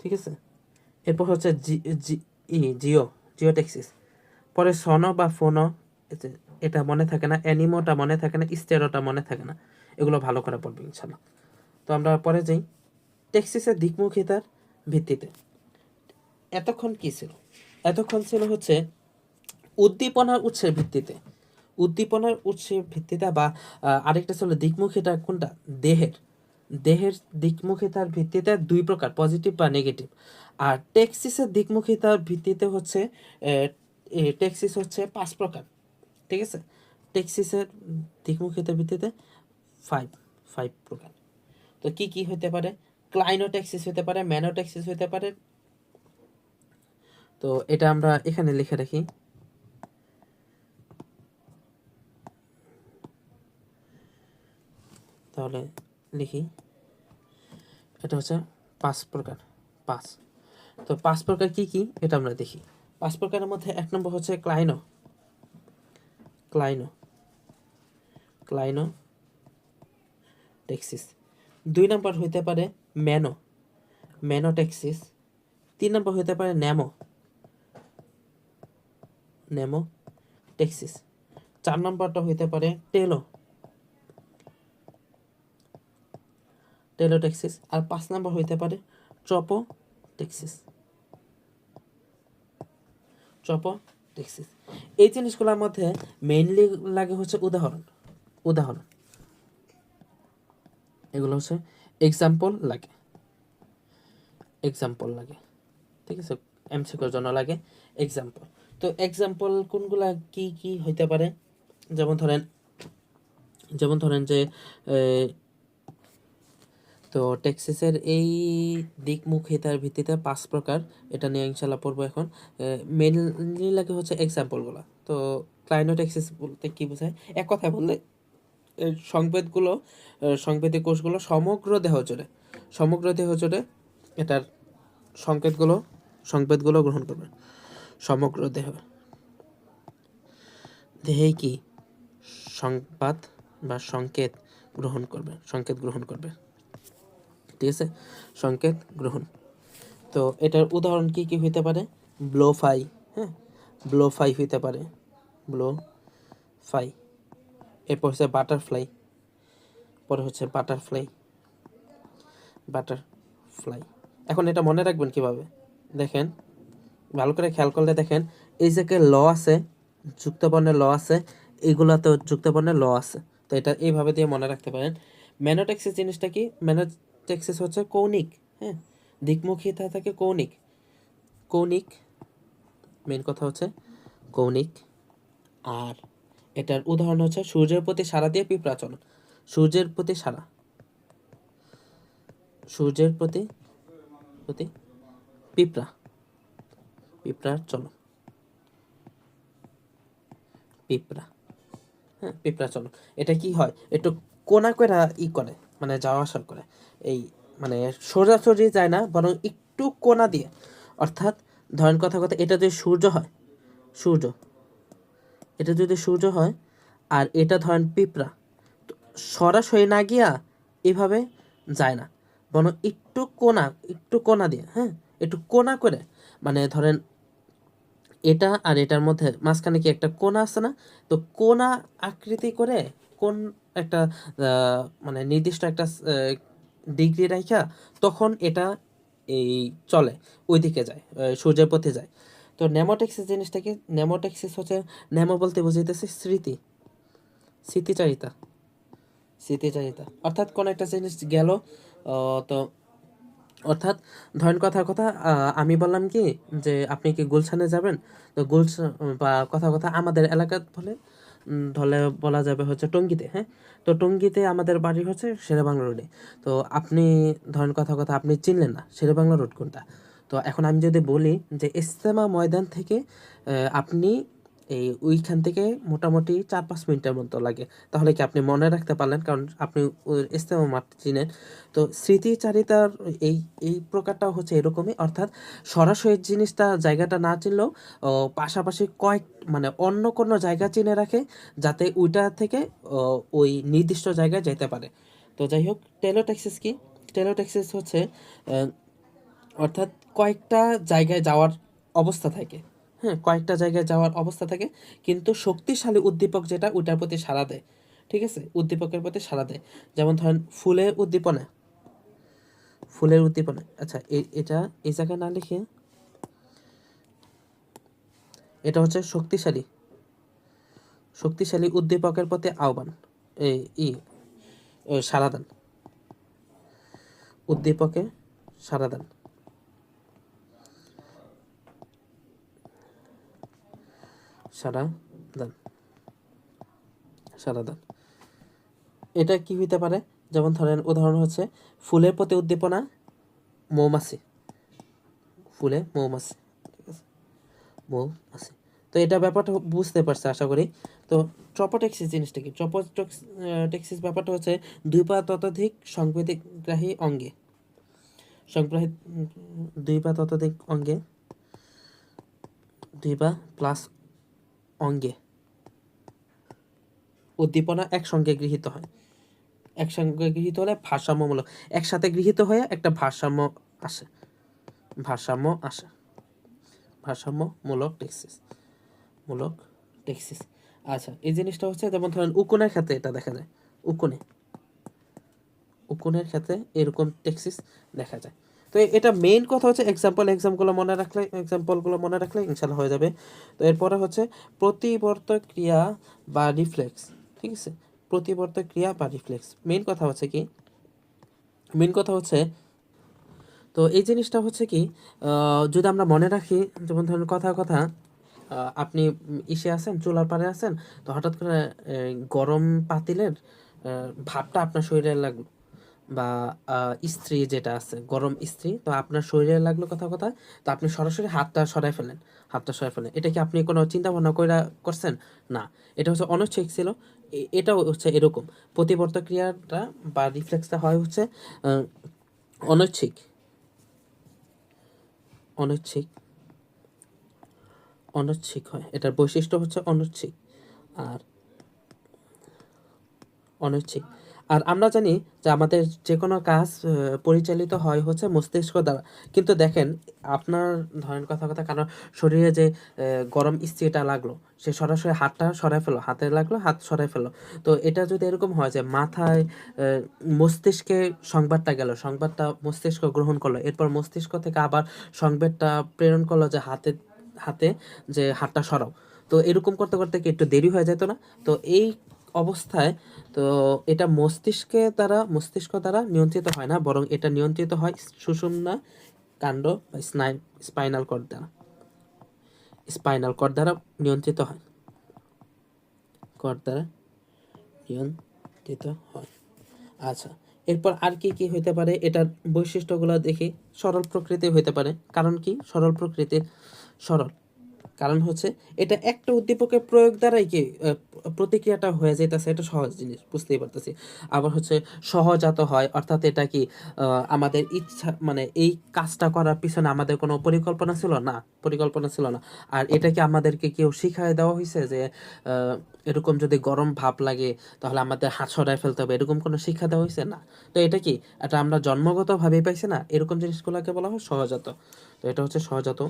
[SPEAKER 1] ঠিক আছে, এরপর হচ্ছে জিও জিওটেক্সিস। পরে সনো বা ফোনো, এটা মনে থাকে না, অ্যানিমোটা মনে থাকে না, স্টেরোটা মনে থাকে না। এগুলো ভালো করে পড়বে ইনশাল্লাহ। তো আমরা পরে যাই টেক্সিসের দিকমুখিতার ভিত্তিতে। এতক্ষণ কি ছিল? এতক্ষণ ছিল হচ্ছে উদ্দীপনার উৎসের ভিত্তিতে, উদ্দীপনার উৎসের ভিত্তিতে, বা আরেকটা ছিল দিকমুখিতা কোনটা? দেহের, দেহের দিকমুখিতার ভিত্তিতে 2 প্রকার, পজিটিভ বা নেগেটিভ। আর টেক্সিসের দিকমুখিতার ভিত্তিতে হচ্ছে টেক্সিস হচ্ছে 5 প্রকার। ঠিক আছে, টেক্সিসের দিকমুখিতার ভিত্তিতে 5 প্রকার। তো কি কি হতে পারে? ক্লাইনোটেক্সিস হতে পারে, ম্যানোটেক্সিস হতে পারে। তো এটা আমরা এখানে লিখে রাখি। তাহলে লিখি, এটা হচ্ছে 5 প্রকার, 5। তো 5 প্রকার কি কি এটা আমরা দেখি। 5 প্রকারের মধ্যে 1 নম্বর হচ্ছে ক্লাইনো, ক্লাইনো ক্লাইনো টেক্সিস। 2 নম্বর হইতে পারে ম্যানো, ম্যানোটেক্সিস। 3 নম্বর হইতে পারে ন্যামো, ন্যামো টেক্সিস। 4 নম্বরটা হইতে পারে টেলো, টেলোটেক্সিস। আর 5 নম্বর হইতে পারে ট্রপোটেক্সিস, ট্রপোটেক্সিস। এই জিনিসগুলোর মধ্যে মেইনলি লাগে হচ্ছে উদাহরণ, উদাহরণ এগুলো হচ্ছে এক্সাম্পল লাগে, এক্সাম্পল লাগে। ঠিক আছে, এমসিকিউর জন্য লাগে এক্সাম্পল। তো এক্সাম্পল কোনগুলা কি কি হইতে পারে? যেমন ধরেন, যেমন ধরেন যে তো টেক্সিসের এই দিকমুখিতার ভিত্তিতে 5 প্রকার, এটা নিয়ে ইনশাল্লাহ পড়বো এখন। মেইনলি লাগে হচ্ছে এক্সাম্পলগুলো। তো ক্লাইনোটেক্সিস বলতে কি বোঝায়, এক কথায় বললে এর সংবেদী কোষগুলো সমগ্র দেহ জুড়ে এটার সংকেতগুলো গ্রহণ করবে। সমগ্র দেহেই কি সংবাদ বা সংকেত গ্রহণ করবে, ঠিক আছে, সংকেত গ্রহণ। তো এটার উদাহরণ কি কি হইতে পারে, ব্লোফাই, হ্যাঁ, ব্লোফাই হইতে পারে, ব্লোফাই। এরপর হচ্ছে বাটারফ্লাই, পরে হচ্ছে বাটারফ্লাই। এখন এটা মনে রাখবেন কিভাবে, দেখেন ভালো করে খেয়াল করলে দেখেন, এই যে ল আছে, যুক্তবর্ণের ল আছে, এইগুলাতেও যুক্তবর্ণের ল আছে। তো এটা এইভাবে দিয়ে মনে রাখতে পারেন। ম্যানোটেক্সিস জিনিসটা কি, ম্যানোটেক্সিস হচ্ছে কৌণিক, হ্যাঁ, দিকমুখিতা থাকে কৌণিক, মেন কথা হচ্ছে কৌণিক। আর এটার উদাহরণ হচ্ছে সূর্যের প্রতি সাড়া দিয়ে পিঁপড়া চলন। সূর্যের প্রতি পিঁপড়ার চলন, পিঁপড়া চলন। এটা কি হয়, একটু কোনা করে করে, মানে যাওয়া আসা করে, এই মানে সোজাসুজি যায় না, বরং একটু কোনা দিয়ে। অর্থাৎ ধরেন কথা এটা যদি সূর্য হয় আর এটা ধরেন পিঁপড়া, তো সরাসরি না গিয়া এভাবে যায় না, বরং একটু কোনা দিয়ে, হ্যাঁ, একটু কোনা করে, মানে ধরেন এটা আর এটার মধ্যে মাঝখানে কি একটা কোনা আছে না, তো কোনা আকৃতি করে কোন একটা মানে নির্দিষ্ট একটা ডিগ্রি রাখা, তখন এটা এই চলে, ওইদিকে যায়, সূর্যের পথে যায়। তো নেমোটেক্সিস জিনিসটা কি, নেমোটেক্সিস হচ্ছে, নেমো বলতে বুঝাইতেছে স্মৃতিচারিতা, অর্থাৎ কোন একটা জিনিস গেল, তো অর্থাৎ ধরেন কথা আমি বললাম কি যে আপনি কি গুলশানে যাবেন, তো গুলশান বা কথা আমাদের এলাকা ধরলে বলা যাবে হচ্ছে টঙ্গীতে, হ্যাঁ, তো টঙ্গীতে আমাদের বাড়ি হচ্ছে শেরেবাংলা রোডে। তো আপনি ধরেন কথা আপনি চিনলেন না শেরেবাংলা রোড কোনটা। তো এখন আমি যদি বলি যে ইজতেমা ময়দান থেকে আপনি ওইখান থেকে মোটামুটি 4-5 মিনিটের মতো লাগে, তাহলে কি আপনি মনে রাখতে পারলেন, কারণ আপনি ওই ইজতেমা মাঠ চিনেন। তো স্মৃতিচারিতার এই এই প্রকারটা হচ্ছে এরকমই, অর্থাৎ সরাসরি জিনিসটা জায়গাটা না চিনলেও পাশাপাশি মানে অন্য কোনো জায়গা চিনে রাখে, যাতে ওইটা থেকে ওই নির্দিষ্ট জায়গায় যেতে পারে। তো যাই হোক, টেলোট্যাক্সিস কি, টেলোট্যাক্সিস হচ্ছে অর্থাৎ কয়েকটা জায়গায় যাওয়ার অবস্থা থাকে, হ্যাঁ, কয়েকটা জায়গায় যাওয়ার অবস্থা থাকে, কিন্তু শক্তিশালী উদ্দীপক যেটা ওইটার প্রতি সাড়া দেয়, ঠিক আছে, উদ্দীপকের প্রতি সাড়া দেয়। যেমন ধরেন ফুলের উদ্দীপনা, আচ্ছা এটা এই জায়গায় না লিখে, এটা হচ্ছে শক্তিশালী উদ্দীপকের প্রতি আহ্বান, সাড়া দান, উদ্দীপকে সাড়া দান, সাড়া দান। এটা কি হইতে পারে, যেমন ধরেন উদাহরণ হচ্ছে ফুলের প্রতি উদ্দীপনা, মৌমাছি, মৌমাছি, ঠিক আছে, মৌমাছি। তো এটা ব্যাপারটা বুঝতে পারছে আশা করি। তো ট্রপোটেক্সিস জিনিসটা কি, ট্রপোটেক্সিস ব্যাপারটা হচ্ছে 2 বা ততোধিক সংবেদগ্রাহী অঙ্গে, সংগ্রাহী 2 বা ততোধিক অঙ্গে, 2 বা প্লাস অঙ্গে উদ্দীপনা একসঙ্গে গৃহীত হয়, একসঙ্গে গৃহীত হলে ভারসাম্যমূলক, একসাথে গৃহীত হয়ে একটা আসে ভারসাম্যমূলক টেক্সিস। আচ্ছা, এই জিনিসটা হচ্ছে যেমন ধরেন উকুনের ক্ষেত্রে এটা দেখা যায়, উকুনের ক্ষেত্রে এরকম টেক্সিস দেখা যায়। তো এটা মেইন কথা হচ্ছে এক্সাম্পলগুলো মনে রাখলে ইনশাল্লাহ হয়ে যাবে। তো এরপরে হচ্ছে প্রতিবর্তক ক্রিয়া বা রিফ্লেক্স, ঠিক আছে, প্রতিবর্তক ক্রিয়া বা রিফ্লেক্স। মেইন কথা হচ্ছে তো এই জিনিসটা হচ্ছে কি, যদি আমরা মনে রাখি, যেমন ধরুন আপনি ইসে আছেন, চুলার পাড়ে আছেন, তো হঠাৎ করে গরম পাতিলের ভাবটা আপনার শরীরে লাগলো, বা ইস্ত্রি যেটা আছে গরম ইস্ত্রি, তো আপনার শরীরে লাগলো কথা কথা, তো আপনি সরাসরি হাতটা সরাই ফেলেন, এটা কি আপনি কোনো চিন্তা ভাবনা করে করছেন? না, এটা হচ্ছে অনৈচ্ছিক ছিল। এটাও হচ্ছে এরকম, প্রতিবর্ত ক্রিয়াটা বা রিফ্লেক্সটা হয় হচ্ছে আহ, অনৈচ্ছিক অনৈচ্ছিক অনৈচ্ছিক হয়, এটার বৈশিষ্ট্য হচ্ছে অনৈচ্ছিক আর অনৈচ্ছিক। আর আমরা জানি যে আমাদের যে কোনো কাজ পরিচালিত হয় হচ্ছে মস্তিষ্ক দ্বারা। কিন্তু দেখেন, আপনার ধরেন কথা কথা কারণ শরীরে যে গরম ইস্ত্রিটা লাগলো, সে সরাসরি হাতটা সরাই ফেলো, হাতে লাগলো হাত সরাই ফেলো। তো এটা যদি এরকম হয় যে মাথায় মস্তিষ্কে সংবাদটা গেল, সংবাদটা মস্তিষ্ক গ্রহণ করলো, এরপর মস্তিষ্ক থেকে আবার সংবাদটা প্রেরণ করলো যে হাতে হাতে যে হাতটা সরাও। তো এরকম করতে করতে কি একটু দেরি হয়ে যেত না? তো এই অবস্থায়, তো এটা মস্তিষ্ক দ্বারা নিয়ন্ত্রিত হয় না, বরং এটা নিয়ন্ত্রিত হয় সুষুম্না কাণ্ড বা স্পাইনাল কর্ড দ্বারা নিয়ন্ত্রিত হয় কর্ড দ্বারা নিয়ন্ত্রিত হয়। আচ্ছা, এরপর আর কি কি হইতে পারে, এটার বৈশিষ্ট্যগুলো দেখি। সরল প্রকৃতির হইতে পারে। কারণ কি সরল প্রকৃতির? সরল কারণ হচ্ছে এটা একটা উদ্দীপকের প্রয়োগ দ্বারাই কি প্রতিক্রিয়াটা হয়ে যাইতেছে, এটা সহজ জিনিস, বুঝতেই পারতেছি। আবার হচ্ছে সহজাত হয়, অর্থাৎ এটা কি আমাদের ইচ্ছা, মানে এই কাজটা করার পিছনে আমাদের কোনো পরিকল্পনা ছিল না। আর এটা কি আমাদেরকে কেউ শিখায় দেওয়া হয়েছে যে এরকম যদি গরম ভাব লাগে তাহলে আমাদের হাত সরায় ফেলতে হবে, এরকম কোনো শিক্ষা দেওয়া হয়েছে না। তো এটা কি, এটা আমরা জন্মগতভাবে পাইছি না, এরকম জিনিসগুলোকে বলা হয় সহজাত। তো এটা হচ্ছে সহজাত।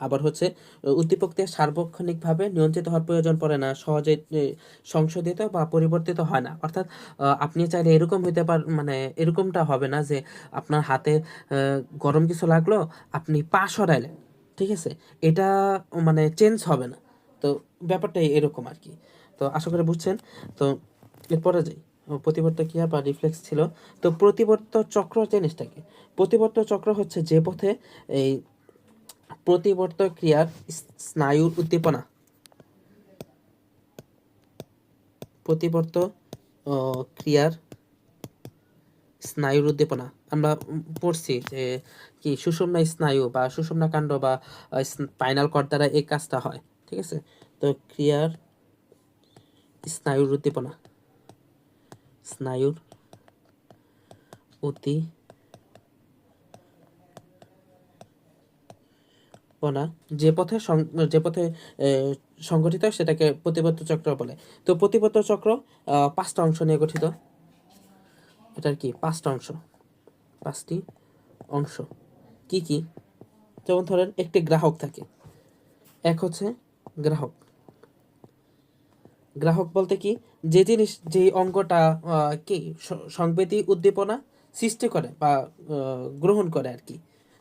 [SPEAKER 1] আবার হচ্ছে উদ্দীপক দিয়ে সার্বক্ষণিকভাবে নিয়ন্ত্রিত হওয়ার প্রয়োজন পড়ে না, সহজে সংশোধিত বা পরিবর্তিত হয় না। অর্থাৎ আপনি চাইলে এরকম হইতে মানে এরকমটা হবে না যে আপনার হাতে গরম কিছু লাগলো, আপনি পা সরাইলেন, ঠিক আছে, এটা মানে চেঞ্জ হবে না। তো ব্যাপারটা এরকম আর কি। তো আশা করি বুঝছেন। তো এরপরে যাই, প্রতিবর্ত ক্রিয়া বা রিফ্লেক্স ছিল। তো প্রতিবর্ত চক্র জিনিসটা কি? প্রতিবর্ত চক্র হচ্ছে যে পথে এই প্রতিবর্ত ক্রিয়ার স্নায়ুর উদ্দীপনা প্রতিবর্ত ক্রিয়ার স্নায়ুর উদ্দীপনা আমরা পড়ছি যে কি সুষুম্না স্নায়ু বা সুষুম্না কাণ্ড বা স্পাইনাল কর্ড দ্বারা এই কাজটা হয়, ঠিক আছে। তো ক্রিয়ার স্নায়ুর উদ্দীপনা স্নায়ুর উদ্দীপনা যে পথে সংগঠিত হয় সেটাকে প্রতিবর্ত চক্র বলে। তো প্রতিবর্ত চক্র পাঁচটা অংশ নিয়ে গঠিত। এটার কি পাঁচটি অংশ কি কি? যেমন ধরেন একটি গ্রাহক থাকে। এক হচ্ছে গ্রাহক। গ্রাহক বলতে কি, যে জিনিস যে অঙ্গটা কি সংবেদী উদ্দীপনা সৃষ্টি করে বা গ্রহণ করে আর কি,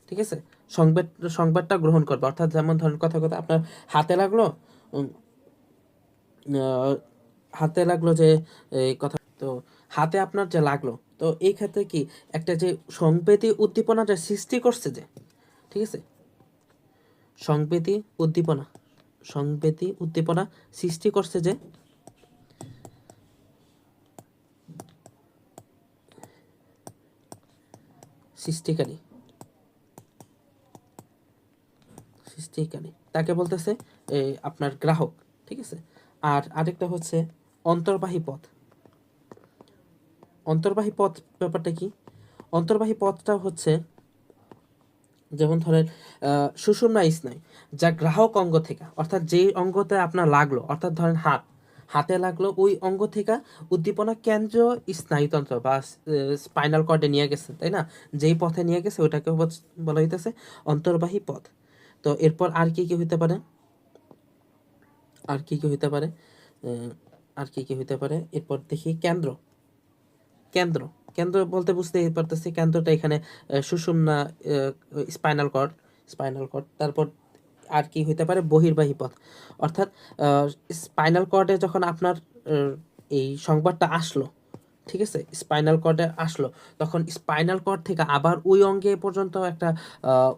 [SPEAKER 1] ঠিক আছে। সংবেদ সংবাদটা গ্রহণ করবে, অর্থাৎ যেমন ধরেন কথা কথা আপনার হাতে লাগলো, উম, আহ, হাতে লাগলো যে এই কথা, তো হাতে আপনার যে লাগলো, তো এই ক্ষেত্রে কি একটা যে সংবেদী উদ্দীপনাটা সৃষ্টি করছে যে, ঠিক আছে, সংবেদী উদ্দীপনা সংবেদী উদ্দীপনা সৃষ্টি করছে যে সৃষ্টিকারী সৃষ্টিকারী তাকে বলতেছে আপনার গ্রাহক, ঠিক আছে। আর আরেকটা হচ্ছে অন্তর্বাহী পথ। অন্তর্বাহী পথ ব্যাপারটা কি? অন্তর্বাহী পথটা হচ্ছে যেমন ধরেন সুষুম্না স্নায়ু, যা গ্রাহক অঙ্গ থেকে, অর্থাৎ যেই অঙ্গতে আপনার লাগলো, অর্থাৎ ধরেন হাতে লাগলো, ওই অঙ্গ থেকে উদ্দীপনা কেন্দ্রীয় স্নায়ুতন্ত্র বা স্পাইনাল কর্ডে নিয়ে গেছে, তাই না? যেই পথে নিয়ে গেছে ওটাকে বলা হইতেছে অন্তর্বাহী পথ। তো এরপর আর কি কি হইতে পারে? আর কি কি হইতে পারে? আহ, আর কি কি হইতে পারে? এরপর দেখি কেন্দ্র কেন্দ্র বলতে বুঝতেই পারতেছি, কেন্দ্রটা এখানে সুষুম্না, স্পাইনাল কর্ড। তারপর আর কি হইতে পারে? বহির্বাহী পথ। অর্থাৎ স্পাইনাল কর্ডে যখন আপনার এই সংবাদটা আসলো, ঠিক আছে, স্পাইনাল কর্ডে আসলো, তখন স্পাইনাল কর্ড থেকে আবার ওই অঙ্গে পর্যন্ত একটা আহ,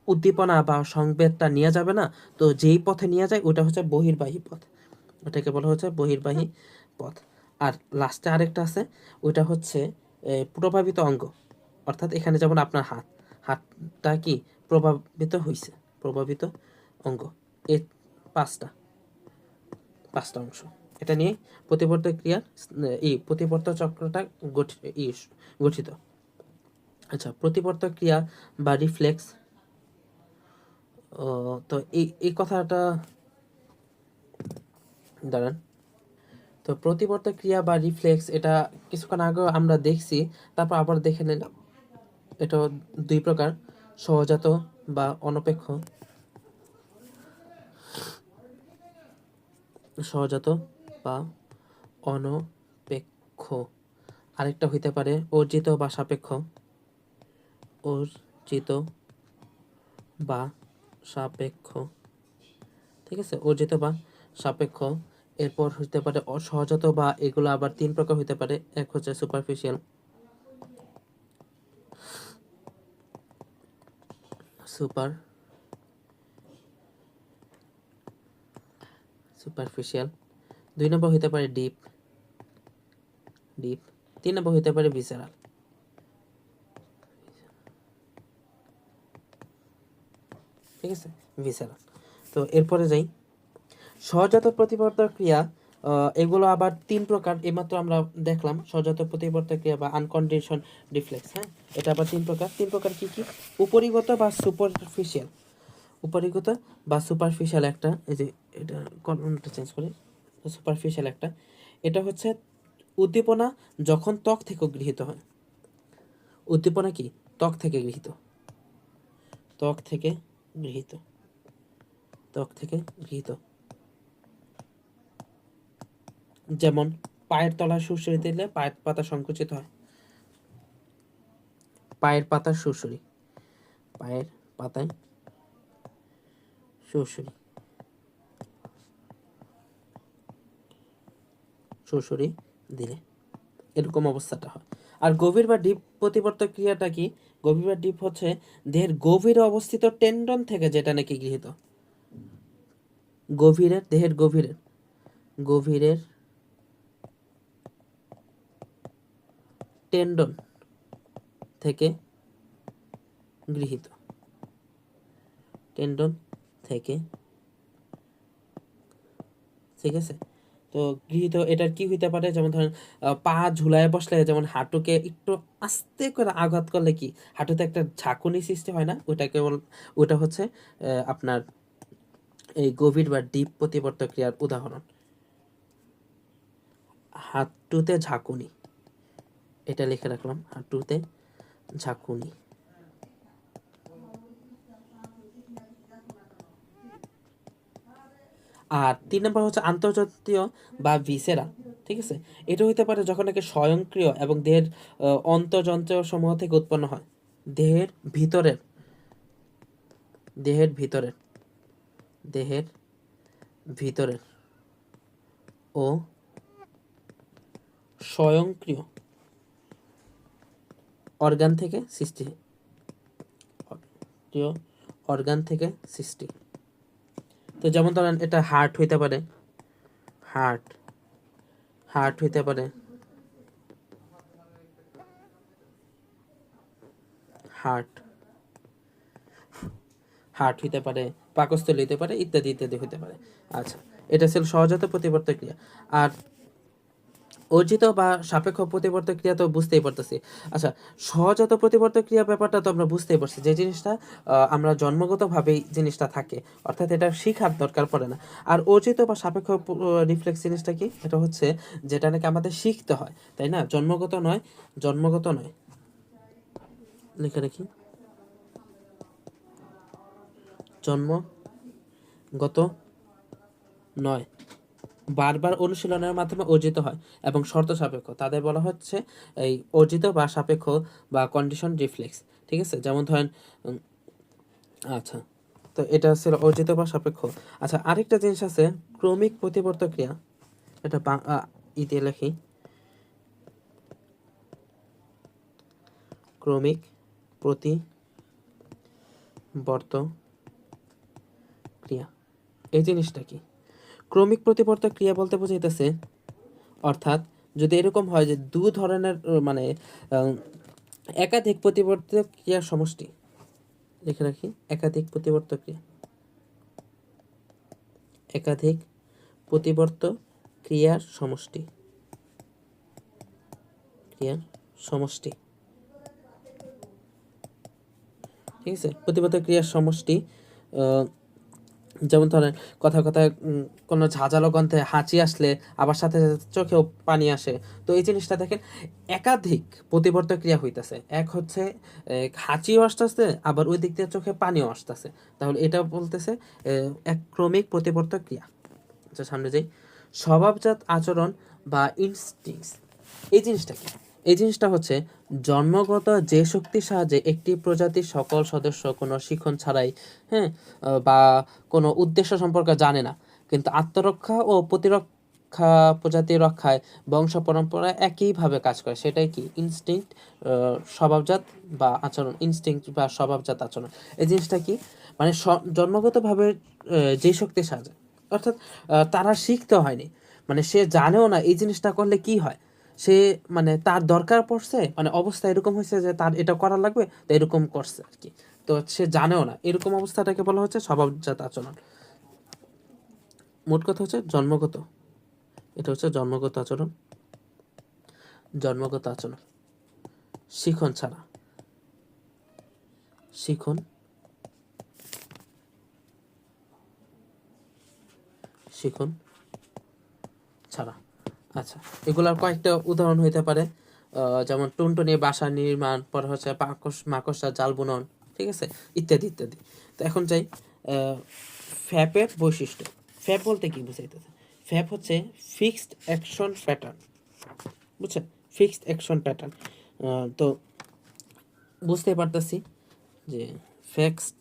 [SPEAKER 1] উদ্দীপনা বা সংবেদটা নিয়ে যাবে না? তো যেই পথে নিয়ে যায় ওটা হচ্ছে বহির্বাহী পথ। ওটাকে বলা হচ্ছে বহির্বাহী পথ। আর লাস্টে আরেকটা আছে, ওইটা হচ্ছে প্রভাবিত অঙ্গ। অর্থাৎ এখানে যেমন আপনার হাতটা কি প্রভাবিত হয়েছে, প্রভাবিত অঙ্গ। এই পাঁচটা পাঁচটা অংশ, এটা নিয়ে প্রতিবর্ত ক্রিয়ার এই প্রতিবর্ত চক্রটা গঠিত। আচ্ছা, প্রতিবর্ত ক্রিয়া বা রিফ্লেক্স, তো এই কথাটা দাঁড়ান। তো প্রতিবর্ত ক্রিয়া বা রিফ্লেক্স এটা কিছুক্ষণ আগেও আমরা দেখছি, তারপর আবার দেখে নিলাম। এটা দুই প্রকার, সহজাত বা অনপেক্ষ। সহজাত বা অনপেক্ষ। আরেকটা হইতে পারে অর্জিত বা সাপেক্ষ। অর্জিত বা সাপেক্ষ, ঠিক আছে, অর্জিত বা সাপেক্ষ। এরপর হইতে পারে অসহজাত, বা এগুলো আবার তিন প্রকার হইতে পারে। এক হচ্ছে সুপারফিশিয়াল, সুপারফিশিয়াল। দুই নম্বর হইতে পারে ডিপ, তিন নম্বর হইতে পারে ভিসেরাল। ঠিক আছে, ভিসেরাল। তো এরপরে যাই, সহজাত প্রতিবর্তক ক্রিয়া। এগুলো আবার তিন প্রকার, এইমাত্র আমরা দেখলাম সহজাত প্রতিবর্তক ক্রিয়া বা আনকন্ডিশন রিফ্লেক্স। হ্যাঁ, এটা আবার তিন প্রকার কি কি? উপরিগত বা সুপারফিশিয়াল, উপরিগত বা সুপারফিশিয়াল একটা, এই যে এটা কলমটা চেঞ্জ করি, সুপারফিশিয়াল একটা। এটা হচ্ছে উদ্দীপনা যখন ত্বক থেকে গৃহীত হয়। উদ্দীপনা কি? ত্বক থেকে গৃহীত, ত্বক থেকে গৃহীত, ত্বক থেকে গৃহীত। যেমন পায়ের তলায় সুড়সুড়ি দিলে পায়ের পাতা সংকুচিত হয়। পায়ের পাতার সুড়সুড়ি, পায়ের পাতায় সুড়সুড়ি, সুড়সুড়ি দিলে এরকম অবস্থাটা হয়। আর গভীর বা ডিপ প্রতিবর্তক ক্রিয়াটা কি? গভীর বা ডিপ হচ্ছে দেহের গভীরে অবস্থিত টেন্ডন থেকে, যেটা নাকি গৃহীত। গভীরের, দেহের গভীরের, গভীরের টেন্ডন থেকে গৃহীত, টেন্ডন থেকে, ঠিক আছে। তো গৃহীত এটার কি হইতে পারে? যেমন ধরেন পা ঝুলায় বসলে যেমন হাঁটুকে একটু আস্তে করে আঘাত করলে কি হাঁটুতে একটা ঝাঁকুনি সৃষ্টি হয় না? ওটা হচ্ছে আপনার এই গভীর বা ডিপ প্রতিবর্ত ক্রিয়ার উদাহরণ। হাঁটুতে ঝাঁকুনি, এটা লিখে রাখলাম, হাঁটুতে ঝাঁকুনি। আর তিন নম্বর হচ্ছে আন্তর্জাতীয় বা ভিসেরা। ঠিক আছে, এটা হইতে পারে যখন নাকি স্বয়ংক্রিয় এবং দেহের অন্তর্যন্ত্র সমূহ থেকে উৎপন্ন হয়। দেহের ভিতরের, দেহের ভিতরের, দেহের ভিতরের ও স্বয়ংক্রিয় অর্গান থেকে সৃষ্টি, অর্গান থেকে সৃষ্টি। তো যেমন ধরেন এটা হার্ট হইতে পারে, হার্ট, হার্ট হইতে পারে, হার্ট, হার্ট হইতে পারে, পাকস্থলী হইতে পারে, ইত্যাদি ইত্যাদি হইতে পারে। আচ্ছা, এটা ছিল সহজাত প্রতিবর্ত ক্রিয়া। আর অর্জিত বা সাপেক্ষ প্রতিবর্ত ক্রিয়া তো বুঝতেই পারতেছি। আচ্ছা, সহজাত প্রতিবর্ত ক্রিয়া ব্যাপারটা তো আমরা বুঝতেই পারছি, যে জিনিসটা আমরা জন্মগতভাবেই জিনিসটা থাকে, অর্থাৎ এটা শিখার দরকার পড়ে না। আর অর্জিত বা সাপেক্ষ রিফ্লেক্স জিনিসটা কি? এটা হচ্ছে যেটা নাকি আমাদের শিখতে হয়, তাই না? জন্মগত নয়, জন্মগত নয়, লিখে রাখি, জন্মগত নয়, বারবার অনুশীলনের মাধ্যমে অর্জিত হয় এবং শর্ত সাপেক্ষ। তাদের বলা হচ্ছে এই অর্জিত বা সাপেক্ষ বা কন্ডিশন রিফ্লেক্স। ঠিক আছে, যেমন ধরেন আচ্ছা, তো এটা ছিল অর্জিত বা সাপেক্ষ। আচ্ছা, আরেকটা জিনিস আছে ক্রমিক প্রতিবর্ত ক্রিয়া। এটা ইতে লেখি, ক্রমিক প্রতিবর্ত ক্রিয়া। এই জিনিসটা কি? ক্রমিক প্রতিবর্তক ক্রিয়া বলতে বোঝাইতেছে অর্থাৎ যদি এরকম হয় যে দু ধরনের মানে একাধিক প্রতিবর্তক ক্রিয়ার সমষ্টি, লিখে রাখি একাধিক প্রতিবর্তক ক্রিয়া, একাধিক প্রতিবর্তক ক্রিয়ার সমষ্টি, ক্রিয়ার সমষ্টি, ঠিক আছে। প্রতিবর্তক ক্রিয়ার সমষ্টি যেমন ধরেন কথা কথায় কোনো ঝাঁঝালো গন্ধে হাঁচি আসলে আবার সাথে সাথে চোখেও পানি আসে। তো এই জিনিসটা দেখেন একাধিক প্রতিবর্তক ক্রিয়া হইতেছে, এক হচ্ছে হাঁচিও আসতেছে আবার ওই দিক দিয়ে চোখে পানিও আসতেছে, তাহলে এটা বলতেছে এক ক্রমিক প্রতিবর্তক ক্রিয়া। আচ্ছা সামনে যাই। স্বভাবজাত আচরণ বা ইনস্টিংস, এই জিনিসটা কি? এই জিনিসটা হচ্ছে জন্মগত যে শক্তির সাহায্যে একটি প্রজাতির সকল সদস্য কোনো শিখন ছাড়াই, হ্যাঁ, বা কোনো উদ্দেশ্য সম্পর্কে জানে না, কিন্তু আত্মরক্ষা ও প্রতিরক্ষা প্রজাতি রক্ষায় বংশ পরম্পরা একইভাবে কাজ করে, সেটাই কি ইনস্টিংক্ট, স্বভাবজাত বা আচরণ, ইনস্টিংক্ট বা স্বভাবজাত আচরণ। এই জিনিসটা কি মানে জন্মগতভাবে যে শক্তির সাহায্যে, অর্থাৎ তারা শিখতে হয়নি, মানে সে জানেও না এই জিনিসটা করলে কি হয়, সে মানে তার দরকার পড়ছে, মানে অবস্থা এরকম হয়েছে যে তার এটা করা লাগবে, তো এরকম করছে আর কি, তো সে জানেও না, এরকম অবস্থাটাকে বলা হচ্ছে স্বভাবজাত আচরণ। মোট কথা হচ্ছে জন্মগত, এটা হচ্ছে জন্মগত আচরণ, জন্মগত আচরণ শিখন ছাড়া, শিখন শিখন ছাড়া। আচ্ছা, এগুলার কয়েকটা উদাহরণ হইতে পারে, যেমন টুনটুনি বাসা নির্মাণ, পরে হচ্ছে মাকড়সা জাল বুনন, ঠিক আছে, ইত্যাদি ইত্যাদি। তো এখন যাই ফ্যাপের বৈশিষ্ট্য। ফ্যাপ বলতে কি বুঝাইতেছে? ফ্যাপ হচ্ছে ফিক্সড অ্যাকশন প্যাটার্ন, বুঝছেন? Fixed action pattern. তো বুঝতে পারতেছি যে ফিক্সড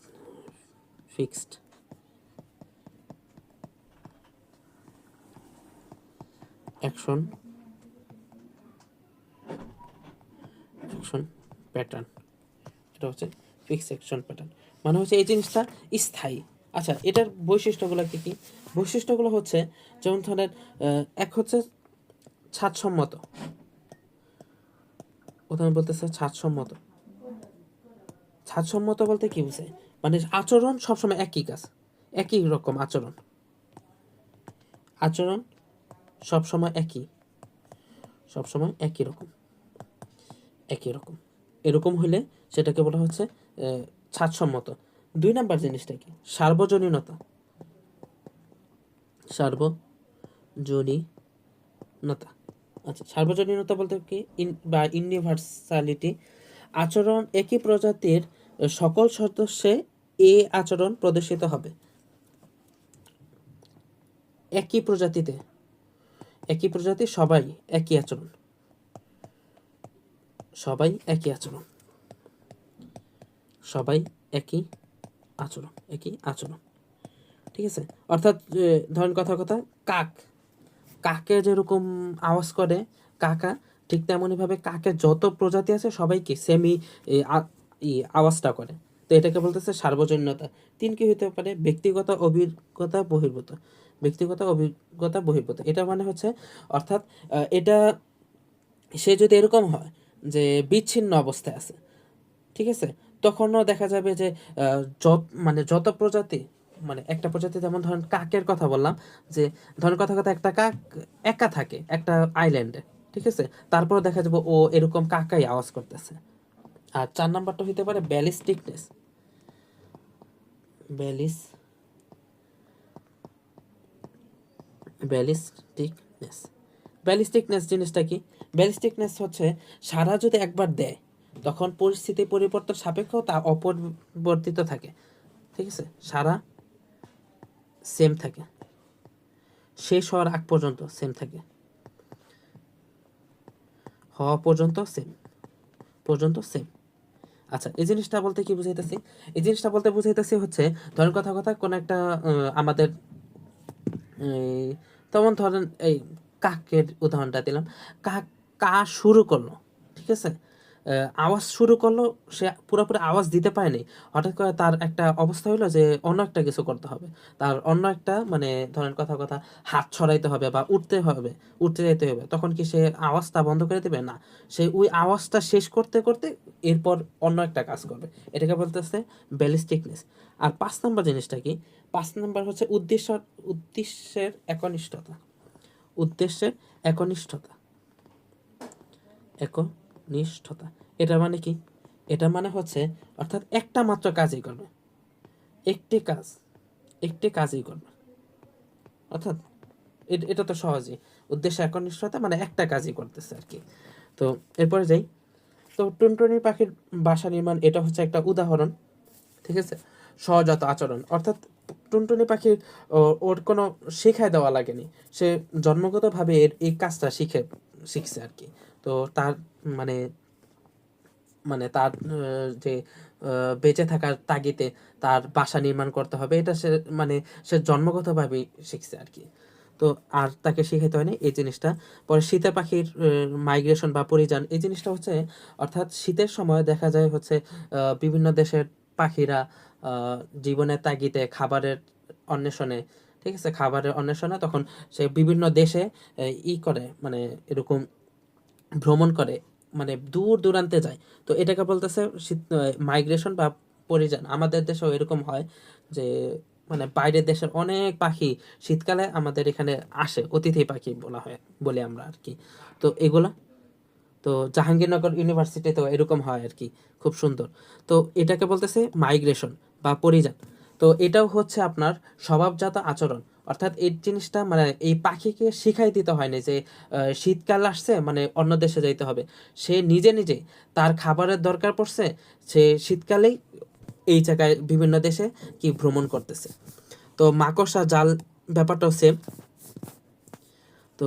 [SPEAKER 1] অ্যাকশন প্যাটার্ন, এটা হচ্ছে ফিক্সড অ্যাকশন প্যাটার্ন, মানে হচ্ছে এই জিনিসটা স্থায়ী। আচ্ছা, এটার বৈশিষ্ট্যগুলো কি কি? বৈশিষ্ট্যগুলো হচ্ছে যেমন ধরেন এক হচ্ছে ছাদসম্মত, প্রথমে বলতেছে ছাদসম্মত। ছাদসম্মত বলতে কি বুঝে? মানে আচরণ সবসময় একই কাজ, একই রকম আচরণ, আচরণ সবসময় সবসময় একই রকম, একই রকম, এরকম হইলে সেটাকে বলা হচ্ছে ছাদসম্মত। দুই নাম্বার জিনিসটা কি? সার্বজনীনতা, সার্বজনীনতা। আচ্ছা, সার্বজনীনতা বলতে কি বা ইউনিভার্সালিটি, আচরণ একই প্রজাতির সকল সদস্যে এ আচরণ প্রদর্শিত হবে। একই প্রজাতিতে, একই প্রজাতির সবাই একই আচরণ, সবাই একই আচরণ, সবাই একই আচরণ, একই আচরণ, ঠিক আছে। অর্থাৎ ধরেন কথা কথা কাকে যেরকম আওয়াজ করে কাকা, ঠিক তেমনইভাবে কাকের যত প্রজাতি আছে সবাইকে সেমই আওয়াজটা করে। তো এটাকে বলতেছে সার্বজনীনতা। তিন কি হতে পারে? ব্যক্তিগত অভিজ্ঞতা বহির্ভূত, ব্যক্তিগত অভিজ্ঞতা বহির্ভূত। এটা মানে হচ্ছে অর্থাৎ এটা সে যদি এরকম হয় যে বিচ্ছিন্ন অবস্থায় আছে, ঠিক আছে, তখনও দেখা যাবে যে যত প্রজাতি, মানে একটা প্রজাতি, যেমন ধরেন কাকের কথা বললাম, যে ধরেন কথা কথা একটা কাক একা থাকে একটা আইল্যান্ডে, ঠিক আছে, তারপর দেখা যাবে ও এরকম কাকাই আওয়াজ করতেছে। আর 4 নাম্বারটা হতে পারে ব্যালিস্টিকনেস, ব্যালিস ব্যালিস্টিকনেস। ব্যালিস্টিকনেস জিনিসটা কি? ব্যালিস্টিকনেস হচ্ছে সারা যদি একবার দেয় তখন পরিস্থিতি পরিবর্তন সাপেক্ষ তা অপরিবর্তিত থাকে, ঠিক আছে, সারা সেম থাকে, শেষ হওয়ার আগ পর্যন্ত সেম থাকে, হওয়া পর্যন্ত সেম। আচ্ছা, এই জিনিসটা বলতে কি বুঝাইতেছি? এই জিনিসটা বলতে বুঝাইতেছি হচ্ছে ধরেন কথা কথা কোন একটা আমাদের তেমন ধরেন এই কাকের উদাহরণটা দিলাম, কাক কা শুরু করলো, ঠিক আছে, আওয়াজ শুরু করলো, সে পুরোপুরি আওয়াজ দিতে পারেনি, হঠাৎ করে তার একটা অবস্থা হলো যে অন্য একটা কিছু করতে হবে, তার অন্য একটা মানে ধরেন কথা কথা হাত ছড়াইতে হবে বা উঠতে হবে, উঠতে যেতে হবে, তখন কি সে আওয়াজটা বন্ধ করে দেবে না, সে ওই আওয়াজটা শেষ করতে করতে এরপর অন্য একটা কাজ করবে, এটাকে বলতেছে ব্যালিস্টিকনেস। আর 5 নম্বর জিনিসটা কি, 5 নম্বর হচ্ছে উদ্দেশ্যের একনিষ্ঠতা। উদ্দেশ্যের একনিষ্ঠতা, একনিষ্ঠতা, এটা মানে কি, এটা মানে হচ্ছে অর্থাৎ একটা মাত্র কাজই করবে, একটি কাজ, একটি কাজই করবে, অর্থাৎ এটা তো সহজই, উদ্দেশ্য একনিষ্ঠতা মানে একটা কাজই করতেছে আর কি। তো এরপরে যাই, তো টুনটুনি পাখির বাসা নির্মাণ, এটা হচ্ছে একটা উদাহরণ, ঠিক আছে, সহজাত আচরণ, অর্থাৎ টুনটুনি পাখির ওর কোনো শেখায় দেওয়া লাগেনি, সে জন্মগতভাবে এর এই কাজটা শিখছে আর কি। তো তার মানে মানে তার যে বেঁচে থাকার তাগিদে তার বাসা নির্মাণ করতে হবে, এটা সে মানে সে জন্মগতভাবেই শিখছে আর কি। তো আর তাকে শিখাইতে হয়নি এই জিনিসটা। পরে শীতে পাখির মাইগ্রেশন বা পরিযান, এই জিনিসটা হচ্ছে অর্থাৎ শীতের সময় দেখা যায় হচ্ছে বিভিন্ন দেশের পাখিরা জীবনের তাগিদে খাবারের অন্বেষণে, ঠিক আছে, খাবারের অন্বেষণে তখন সে বিভিন্ন দেশে করে মানে এরকম ভ্রমণ করে, মানে দূর দূরান্তে যায়। তো এটাকে বলতেছে মাইগ্রেশন বা পরিযান। আমাদের দেশেও এরকম হয় যে মানে বাইরের দেশের অনেক পাখি শীতকালে আমাদের এখানে আসে, অতিথি পাখি বলা হয়, বলি আমরা আর কি। তো এগুলা তো জাহাঙ্গীরনগর ইউনিভার্সিটিতেও এরকম হয় আর কি, খুব সুন্দর। তো এটাকে বলতেছে মাইগ্রেশন বা পরিযান। তো এটাও হচ্ছে আপনার স্বভাবজাত আচরণ, অর্থাৎ এই জিনিসটা মানে এই পাখিকে শিখাই দিতে হয়নি যে শীতকাল আসছে মানে অন্য দেশে যাইতে হবে, সে নিজে নিজে তার খাবারের দরকার পড়ছে, সে শীতকালেই এই জায়গায় বিভিন্ন দেশে কি ভ্রমণ করতেছে। তো মাকড়সা জাল ব্যাপারটাও সেম। তো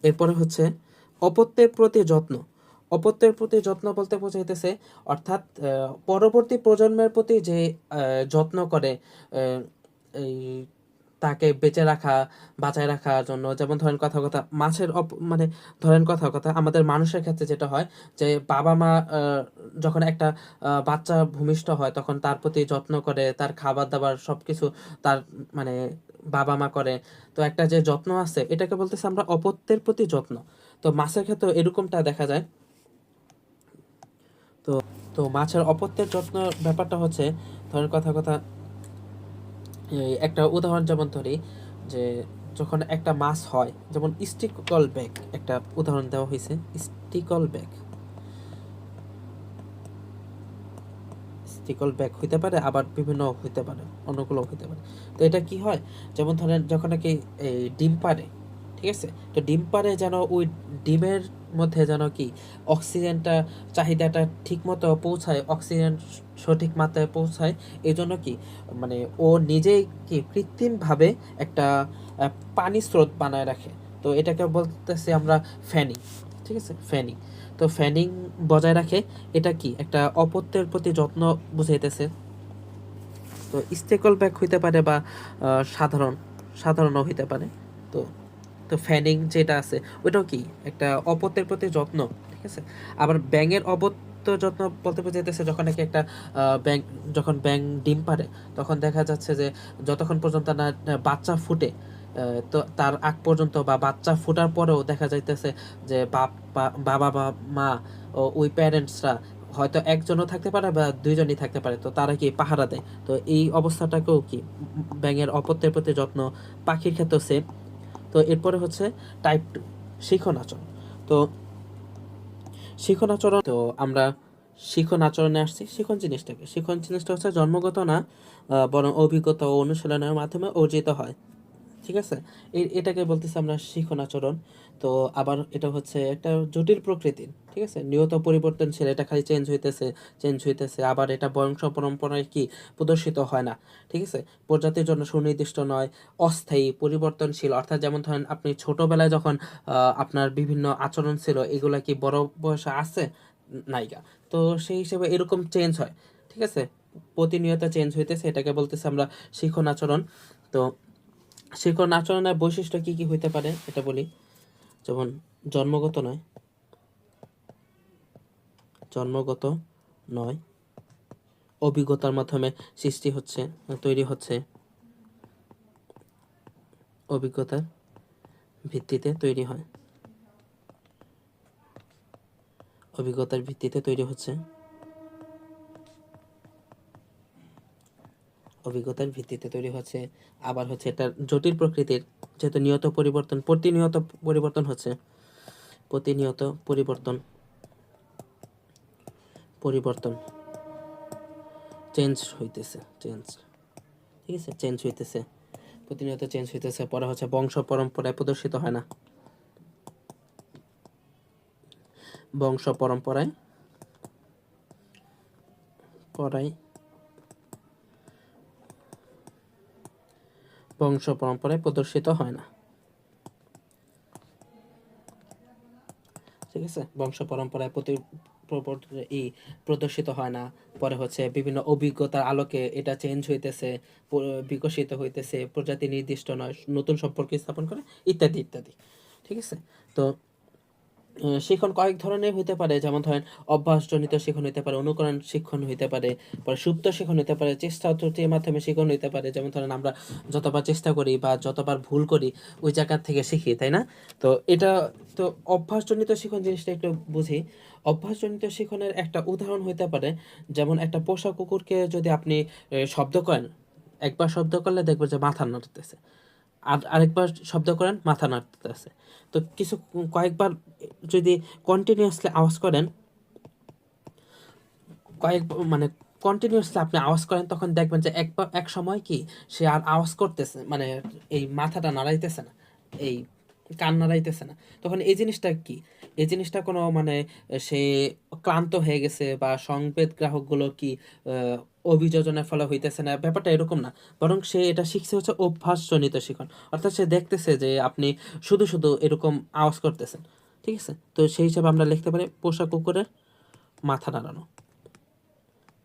[SPEAKER 1] এরপরে হচ্ছে অপত্যের প্রতি যত্ন। অপত্যের প্রতি যত্ন বলতে বোঝাইতেছে অর্থাৎ পরবর্তী প্রজন্মের প্রতি যে যত্ন করে, আহ, এই তাকে বেঁচে রাখা, বাঁচায় রাখার জন্য, যেমন ধরেন কথা কথা মাছের মানে ধরেন কথা কথা আমাদের মানুষের ক্ষেত্রে যেটা হয় যে বাবা মা যখন একটা বাচ্চা ভূমিষ্ঠ হয় তখন তার প্রতি যত্ন করে, তার খাবার দাবার সবকিছু তার মানে বাবা মা করে। তো একটা যে যত্ন আছে এটাকে বলতেছে আমরা অপত্যের প্রতি যত্ন। তো মাছের ক্ষেত্রে এরকমটা দেখা যায়। তো তো মাছের অপত্যের যত্ন ব্যাপারটা হচ্ছে ধরেন কথা কথা এই একটা উদাহরণ যেমন ধরি যে যখন একটা মাছ হয়, যেমন স্টিকল ব্যাগ একটা উদাহরণ দেওয়া হয়েছে, স্টিকল ব্যাগ, স্টিকল ব্যাগ হইতে পারে, আবার বিভিন্ন হইতে পারে, অন্যগুলো হইতে পারে। তো এটা কি হয়, যেমন ধরেন যখন নাকি এই ডিম পারে, ঠিক আছে, তো ডিম পারে যেন ওই ডিমের মধ্যে যেন কি অক্সিজেনটা চাহিদাটা ঠিক মতো পৌঁছায়, অক্সিজেন সঠিক মাত্রায় পৌঁছায়, এই জন্য কি মানে ও নিজেই কি কৃত্রিমভাবে একটা পানি স্রোত বানায় রাখে। তো এটাকে বলতেছি আমরা ফ্যানিং, ঠিক আছে, ফ্যানিং। তো ফ্যানিং বজায় রাখে, এটা কি একটা অপত্যের প্রতি যত্ন বুঝাইতেছে। তো স্টেকল ব্যাগ হইতে পারে বা সাধারণ সাধারণও হইতে পারে। তো তো ফ্যানিং যেটা আছে ওইটাও কি একটা অপত্যের প্রতি যত্ন, ঠিক আছে। আবার ব্যাঙের অপত্য যত্ন বলতে বোঝাইতেছে যখন নাকি একটা ব্যাং, যখন ব্যাং ডিম পারে তখন দেখা যাচ্ছে যে যতক্ষণ পর্যন্ত না বাচ্চা ফুটে, তো তার আগ পর্যন্ত বা বাচ্চা ফোটার পরেও দেখা যাইতেছে যে বাবা বা মা ও ওই প্যারেন্টসরা হয়তো একজনও থাকতে পারে বা দুইজনই থাকতে পারে, তো তারা কি পাহারা দেয়। তো এই অবস্থাটাকেও কি ব্যাঙের অপত্যের প্রতি যত্ন, পাখির ক্ষেত্রেও সেম। তো এরপরে হচ্ছে টাইপ 2 শিখন আচরণ। তো শিখন আচরণ, তো আমরা শিখন আচরণে আসছি। শিখন জিনিসটাকে, শিখন জিনিসটা হচ্ছে জন্মগত না, বরং অভিজ্ঞতা ও অনুশীলনের মাধ্যমে অর্জিত হয়, ঠিক আছে। এটাকে বলতেছি আমরা শিখন আচরণ। তো আবার এটা হচ্ছে একটা জটিল প্রকৃতির, ঠিক আছে, নিয়ত পরিবর্তনশীল, এটা খালি চেঞ্জ হইতেছে, চেঞ্জ হইতেছে। আবার এটা বংশ পরম্পরায় কি প্রদর্শিত হয় না, ঠিক আছে, প্রজাতির জন্য সুনির্দিষ্ট নয়, অস্থায়ী, পরিবর্তনশীল। অর্থাৎ যেমন ধরেন আপনি ছোটবেলায় যখন আপনার বিভিন্ন আচরণ ছিল এগুলা কি বড় বয়সে আছে নাইগা, তো সেই হিসেবে এরকম চেঞ্জ হয়, ঠিক আছে, প্রতিনিয়ত চেঞ্জ হইতেছে, এটাকে বলতেছে আমরা শিখন আচরণ। তো শিখন আচরণের বৈশিষ্ট্য কি কি হইতে পারে এটা বলি। যেমন জন্মগত নয়, জন্মগত নয়, অভিজ্ঞতার মাধ্যমে সৃষ্টি হচ্ছে, তৈরি হচ্ছে, অভিজ্ঞতার ভিত্তিতে তৈরি হয়, অভিজ্ঞতার ভিত্তিতে তৈরি হচ্ছে, অভিজ্ঞতার ভিত্তিতে তৈরি হচ্ছে। আবার হচ্ছে এটা জটিল প্রকৃতির, যেহেতু নিয়ত পরিবর্তন, প্রতিনিয়ত পরিবর্তন হচ্ছে, প্রতিনিয়ত পরিবর্তন, পরিবর্তন, চেঞ্জ হইতেছে, চেঞ্জ, ঠিক আছে, চেঞ্জ হইতেছে, প্রতিনিয়ত চেঞ্জ হইতেছে। পরে হচ্ছে বংশ পরম্পরায় প্রদর্শিত হয় না, বংশ পরম্পরায় বংশ পরম্পরায় প্রদর্শিত হয় না, ঠিক আছে, বংশ পরম্পরায় এই প্রদর্শিত হয় না। পরে হচ্ছে বিভিন্ন অভিজ্ঞতার আলোকে এটা চেঞ্জ হইতেছে, বিকশিত হইতেছে, প্রজাতি নির্দিষ্ট নয়, নতুন সম্পর্ক স্থাপন করে, ইত্যাদি ইত্যাদি, ঠিক আছে। তো শিখন কয়েক ধরনের হইতে পারে, যেমন ধরেন অভ্যাসজনিত শিখন হইতে পারে, অনুকরণ শিখন হইতে পারে, পরে সুপ্ত শিখন হইতে পারে, চেষ্টা ও ত্রুটির মাধ্যমে শিখন হইতে পারে। যেমন ধরেন আমরা যতবার চেষ্টা করি বা যতবার ভুল করি ওই জায়গা থেকে শিখি, তাই না? তো এটা তো অভ্যাসজনিত শিখন জিনিসটা একটু বুঝি। অভ্যাসজনিত শিখনের একটা উদাহরণ হইতে পারে, যেমন একটা পোষা কুকুরকে যদি আপনি শব্দ করেন, একবার শব্দ করলে দেখবে যে মাথা নাড়তেছে, আর আরেকবার শব্দ করেন মাথা নাড়তেছে। তো কিছু কয়েকবার যদি কন্টিনিউয়াসলি আওয়াজ করেন, কয়েক মানে কন্টিনিউয়াসলি আপনি আওয়াজ করেন, তখন দেখবেন যে এক সময় কি সে আর আওয়াজ করতেছে, মানে এই মাথাটা নাড়াইতেছে না, এই কান নাড়াইতেছে না। তখন এই জিনিসটা কি, এই জিনিসটা কোনো মানে সে ক্লান্ত হয়ে গেছে বা সংবেদ গ্রাহকগুলো কি অভিযোজনের ফলে হইতেছে না, ব্যাপারটা এরকম না। বরং সে এটা শিখছে হচ্ছে অভ্যাসজনিত শিখন, অর্থাৎ সে দেখতেছে যে আপনি শুধু শুধু এরকম আওয়াজ করতেছেন, ঠিক আছে। তো সেই হিসাবে আমরা লিখতে পারি পোষা কুকুরের মাথা নাড়ানো,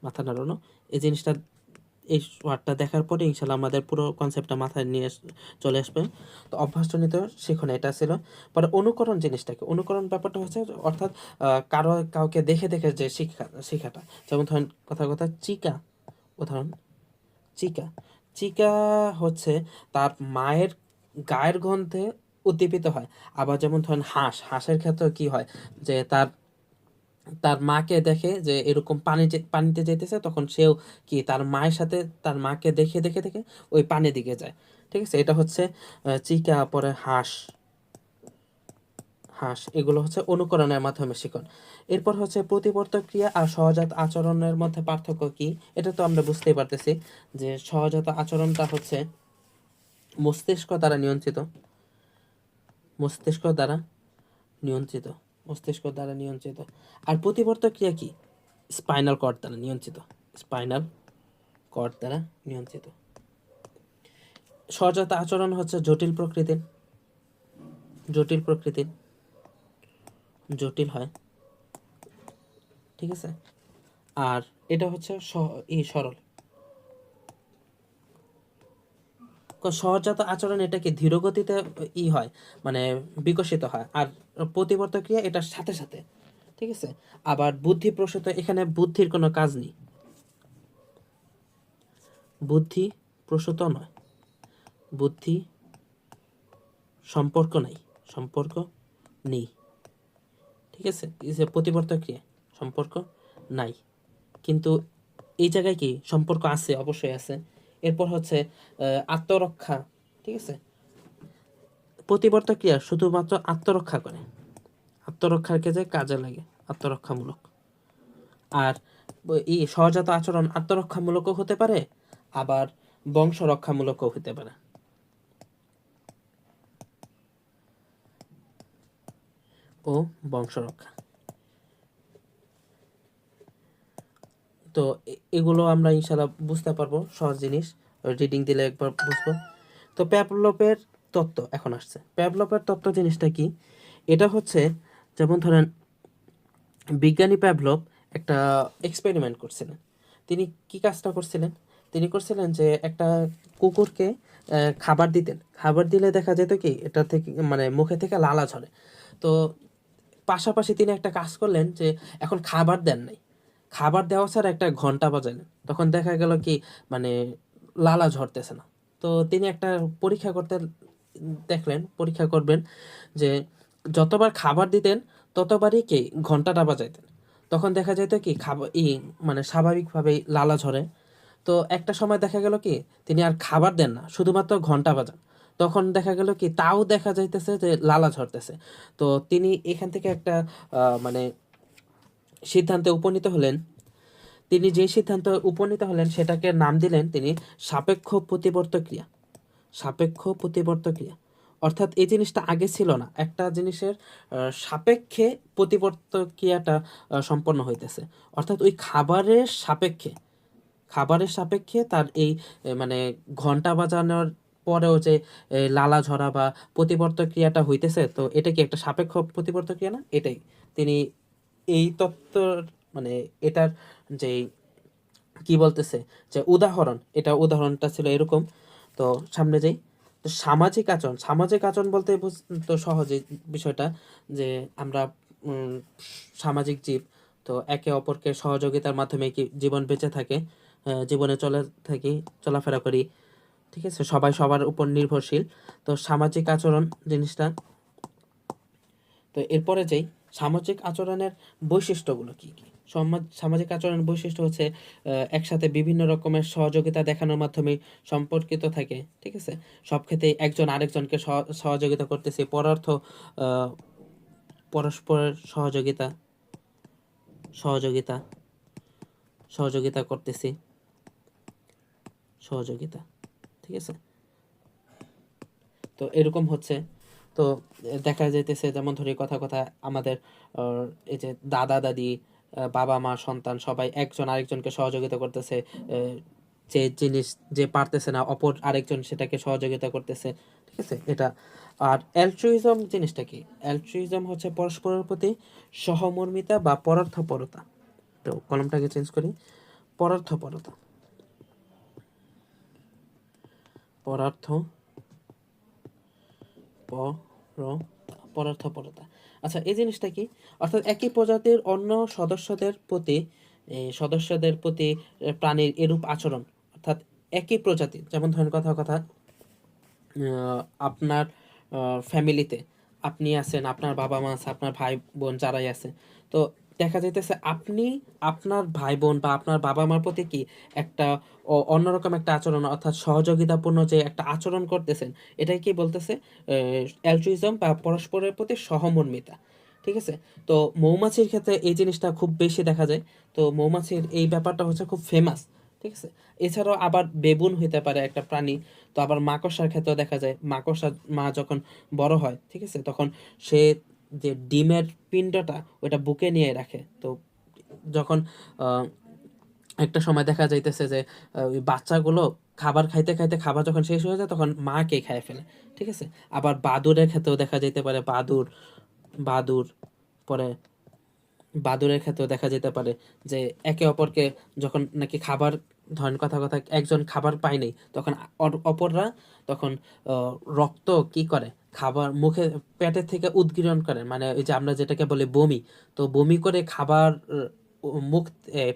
[SPEAKER 1] মাথা নাড়ানো। এই জিনিসটা, এই ওয়ার্ডটা দেখার পরে ইনশাল্লাহ আমাদের পুরো কনসেপ্টটা মাথায় নিয়ে চলে আসবে। তো অভ্যাসজনিত শিখন এটা ছিল। পরে অনুকরণ জিনিসটাকে, অনুকরণ ব্যাপারটা হচ্ছে অর্থাৎ কাউকে দেখে দেখে যে শিখাটা। যেমন ধরেন কথা চিকা, উদাহরণ চিকা, চিকা হচ্ছে তার মায়ের গায়ের গন্ধে উদ্দীপিত হয়। আবার যেমন ধরেন হাঁসের ক্ষেত্রে কি হয়, যে তার তার মাকে দেখে যে এরকম পানিতে যেতেছে, তখন সেও কি তার মায়ের সাথে তার মাকে দেখে দেখে দেখে ওই পানির দিকে যায়, ঠিক আছে। এটা হচ্ছে চিকা। পরে হাঁস, এগুলো হচ্ছে অনুকরণের মাধ্যমে শিখন। এরপর হচ্ছে প্রতিবর্তক ক্রিয়া আর সহজাত আচরণের মধ্যে পার্থক্য কি, এটা তো আমরা বুঝতেই পারতেছি যে সহজাত আচরণটা হচ্ছে মস্তিষ্ক দ্বারা নিয়ন্ত্রিত, মস্তিষ্ক দ্বারা নিয়ন্ত্রিত, মস্তিষ্ক দ্বারা নিয়ন্ত্রিত। আর প্রতিবর্তক ক্রিয়া কি, স্পাইনাল কর্ড দ্বারা নিয়ন্ত্রিত, স্পাইনাল কর্ড দ্বারা নিয়ন্ত্রিত। সহজাত আচরণ হচ্ছে জটিল প্রকৃতির, জটিল প্রকৃতির, জটিল হয়, ঠিক আছে। আর এটা হচ্ছে সরল। সহজাত আচরণ এটা কি ধীর গতিতে হয়, মানে বিকশিত হয়। আর প্রতিবর্তক ক্রিয়া এটার সাথে সাথে, ঠিক আছে। আবার বুদ্ধি প্রসূত, এখানে বুদ্ধির কোনো কাজ নেই, বুদ্ধি প্রসূত নয়, বুদ্ধি সম্পর্ক নাই, সম্পর্ক নেই, ঠিক আছে। প্রতিবর্তক ক্রিয়া সম্পর্ক নাই, কিন্তু এই জায়গায় কি সম্পর্ক আছে, অবশ্যই আছে। এরপর হচ্ছে আত্মরক্ষা, ঠিক আছে। প্রতিবর্তক ক্রিয়া শুধুমাত্র আত্মরক্ষা করে, আত্মরক্ষার ক্ষেত্রে কাজে লাগে, আত্মরক্ষামূলক। আর এই সহজাত আচরণ আত্মরক্ষামূলকও হতে পারে, আবার বংশ রক্ষামূলকও হতে পারে, ও বংশ রক্ষা। তো এগুলো আমরা ইনশাল্লাহ বুঝতে পারবো, সহজ জিনিস, রিডিং দিলে একবার বুঝবো। তো প্যাভলভের তত্ত্ব এখন আসছে। প্যাভলভের তত্ত্ব জিনিসটা কি, এটা হচ্ছে যেমন ধরেন বিজ্ঞানী প্যাভলভ একটা এক্সপেরিমেন্ট করছিলেন। তিনি কি কাজটা করছিলেন, তিনি করছিলেন যে একটা কুকুরকে খাবার দিতেন, খাবার দিলে দেখা যেত কি এটা থেকে মানে মুখে থেকে লালা ঝরে। তো পাশাপাশি তিনি একটা কাজ করলেন যে এখন খাবার দেন নাই, খাবার দেওয়া ছাড়া একটা ঘন্টা বাজালেন, তখন দেখা গেল কি মানে লালা ঝরতেছে না। তো তিনি একটা পরীক্ষা করতে দেখলেন, পরীক্ষা করবেন যে যতবার খাবার দিতেন ততবারই কি ঘন্টাটা বাজাইতেন, তখন দেখা যেত কি খাবার মানে স্বাভাবিকভাবেই লালা ঝরে। তো একটা সময় দেখা গেল কি তিনি আর খাবার দেন না, শুধুমাত্র ঘন্টা বাজান, তখন দেখা গেল কি তাও দেখা যাইতেছে যে লালা ঝরতেছে। তো তিনি এখান থেকে একটা মানে সিদ্ধান্তে উপনীত হলেন। তিনি যে সিদ্ধান্ত উপনীত হলেন সেটাকে নাম দিলেন তিনি সাপেক্ষ প্রতিবর্ত ক্রিয়া। সাপেক্ষ প্রতিবর্ত ক্রিয়া অর্থাৎ এই জিনিসটা আগে ছিল না, একটা জিনিসের সাপেক্ষে প্রতিবর্ত ক্রিয়াটা সম্পন্ন হইতেছে, অর্থাৎ ওই খাবারের সাপেক্ষে তার এই মানে ঘন্টা বাজানোর পরেও যে লালা ঝরা বা প্রতিবর্ত ক্রিয়াটা হইতেছে, তো এটা কি একটা সাপেক্ষ প্রতিবর্ত ক্রিয়া না? এটাই তিনি এই তত্ত্বর মানে এটার যে কি বলতেছে যে উদাহরণটা ছিল এরকম। তো সামনে যাই। তো সামাজিক আচরণ বলতে তো সহজেই বিষয়টা যে আমরা উম, সামাজিক জীব, তো একে অপরকে সহযোগিতার মাধ্যমে কি জীবন বেঁচে থাকে, জীবনে চলাফেরা করি, ঠিক আছে, সবাই সবার উপর নির্ভরশীল। তো সামাজিক আচরণ জিনিসটা, তো এরপরে যেই সামাজিক আচরণের বৈশিষ্ট্যগুলো কি কি। সামাজিক আচরণের বৈশিষ্ট্য হচ্ছে একসাথে বিভিন্ন রকমের সহযোগিতা দেখানোর মাধ্যমে সম্পর্কিত থাকে, ঠিক আছে, সব ক্ষেত্রে একজন আরেকজনকে সহযোগিতা করতেছে, পরার্থ আহ, পরস্পরের সহযোগিতা সহযোগিতা সহযোগিতা করতেছি, সহযোগিতা, ঠিক আছে। তো এরকম হচ্ছে। তো দেখা যাইতেছে যেমন ধরি কথা কথা আমাদের এই যে দাদা দাদি, বাবা মা সন্তান সবাই একজন আরেকজনকে সহযোগিতা করতেছে, যে জিনিস যে পারতেছে না অপর আরেকজন সেটাকে সহযোগিতা করতেছে, ঠিক আছে এটা। আর অ্যালট্রুইজম জিনিসটা কি? অ্যালট্রুইজম হচ্ছে পরস্পরের প্রতি সহমর্মিতা বা পরার্থপরতা। তো কলমটাকে চেঞ্জ করি, পরার্থপরতা, পরার্থ পরার্থপরতা। আচ্ছা, এই জিনিসটা কি? অর্থাৎ একই প্রজাতির অন্য সদস্যদের প্রতি প্রাণীর এরূপ আচরণ, অর্থাৎ একই প্রজাতির, যেমন ধরেন কথা কথা আপনার ফ্যামিলিতে আপনি আছেন, আপনার বাবা মা আছে, আপনার ভাই বোন যারাই আছে, তো দেখা যাইতেছে আপনি আপনার ভাই বোন বা আপনার বাবা মার প্রতি কি একটা অন্যরকম একটা আচরণ, অর্থাৎ সহযোগিতাপূর্ণ যে একটা আচরণ করতেছেন, এটাই কি বলতেছে অ্যালট্রুইজম বা পরস্পরের প্রতি সহমর্মিতা, ঠিক আছে। তো মৌমাছির ক্ষেত্রে এই জিনিসটা খুব বেশি দেখা যায়। তো মৌমাছির এই ব্যাপারটা হচ্ছে খুব ফেমাস, ঠিক আছে। এছাড়াও আবার বেবুন হইতে পারে একটা প্রাণী। তো আবার মাকড়সার ক্ষেত্রেও দেখা যায়, মাকড়সার মা যখন বড় হয়, ঠিক আছে, তখন সে যে ডিমের পিণ্ডটা ওটা বুকে নিয়ে রাখে। তো যখন আহ, একটা সময় দেখা যাইতেছে যে ওই বাচ্চাগুলো খাবার খাইতে খাইতে খাবার যখন শেষ হয়ে যায় তখন মাকে খেয়ে ফেলে, ঠিক আছে। আবার বাদুড়ের ক্ষেত্রেও দেখা যেতে পারে, বাদুর পরে বাদুড়ের ক্ষেত্রেও দেখা যেতে পারে যে একে অপরকে যখন নাকি খাবার, ধরেন কথা কথা একজন খাবার পায় নাই, তখন অপররা তখন রক্ত কি করে, খাবার পেটের থেকে উদগীরণ করে, মানে ওই যে আমরা যেটাকে বলি বমি। তো বমি করে খাবার মুখ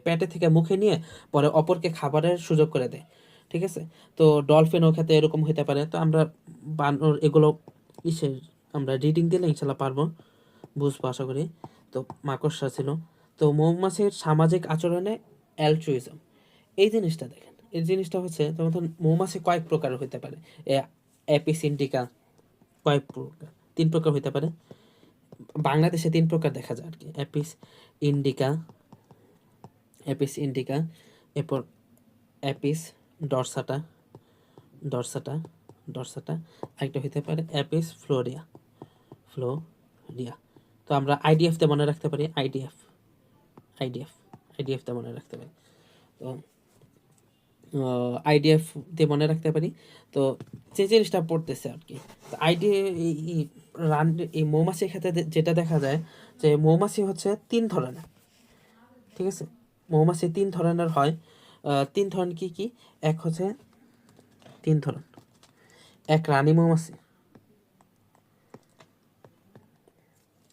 [SPEAKER 1] পেটে থেকে মুখে নিয়ে পরে অপরকে খাবারের সুযোগ করে দেয়, ঠিক আছে। তো ডলফিনও ক্ষেত্রে এরকম হতে পারে। তো আমরা বানর এগুলো ইসে আমরা রিডিং দিলে ইনশাল্লাহ পারবো, বুঝবো আশা করি। তো মাকড়সা ছিল। তো মৌমাছির সামাজিক আচরণে অ্যালট্রুইজম, এই জিনিসটা দেখেন, এই জিনিসটা হচ্ছে যেমন ধরুন মৌমাছি কয়েক প্রকার হতে পারে। অ্যাপিস ইন্ডিকা কয়েক প্রকার, 3 প্রকার হতে পারে। বাংলাদেশে 3 প্রকার দেখা যায় আর কি, ইন্ডিকা অ্যাপিস ইন্ডিকা, এরপর অ্যাপিস ডরসাটা ডরসাটা ডরসাটা আরেকটা হতে পারে অ্যাপিস ফ্লোরিয়া। তো আমরা আইডিএফ তে মনে রাখতে পারি, আইডিএফ আইডিএফ তে মনে রাখতে পারি। তো আইডিএফ দিয়ে মনে রাখতে পারি। তো যে জিনিসটা পড়তেছে আর কি, তো রান এই মৌমাছির ক্ষেত্রে যেটা দেখা যায় যে মৌমাছি হচ্ছে 3 ধরনের, ঠিক আছে। মৌমাছি 3 ধরনের হয়। 3 ধরন কি কি? এক হচ্ছে 3 ধরন, এক রানী মৌমাছি,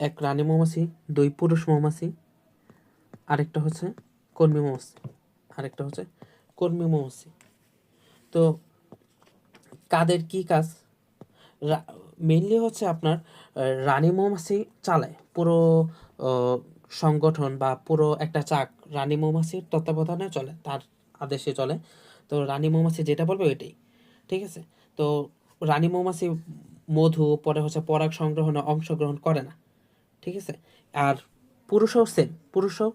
[SPEAKER 1] এক রানী মৌমাছি, দুই পুরুষ মৌমাছি, আরেকটা হচ্ছে কর্মী মৌমাছি, আরেকটা হচ্ছে কর্মী মৌমাছি। তো কাদের কি কাজ? মেইনলি হচ্ছে আপনার রানী মৌমাছি চালায় পুরো সংগঠন বা পুরো একটা চাক রানী মৌমাছির তত্ত্বাবধানে চলে, তার আদেশে চলে। তো রানী মৌমাছি যেটা বলবে ওইটাই, ঠিক আছে। তো রানী মৌমাছি মধু পরে হচ্ছে পরাগ সংগ্রহণে অংশগ্রহণ করে না, ঠিক আছে। আর পুরুষও সেম, পুরুষও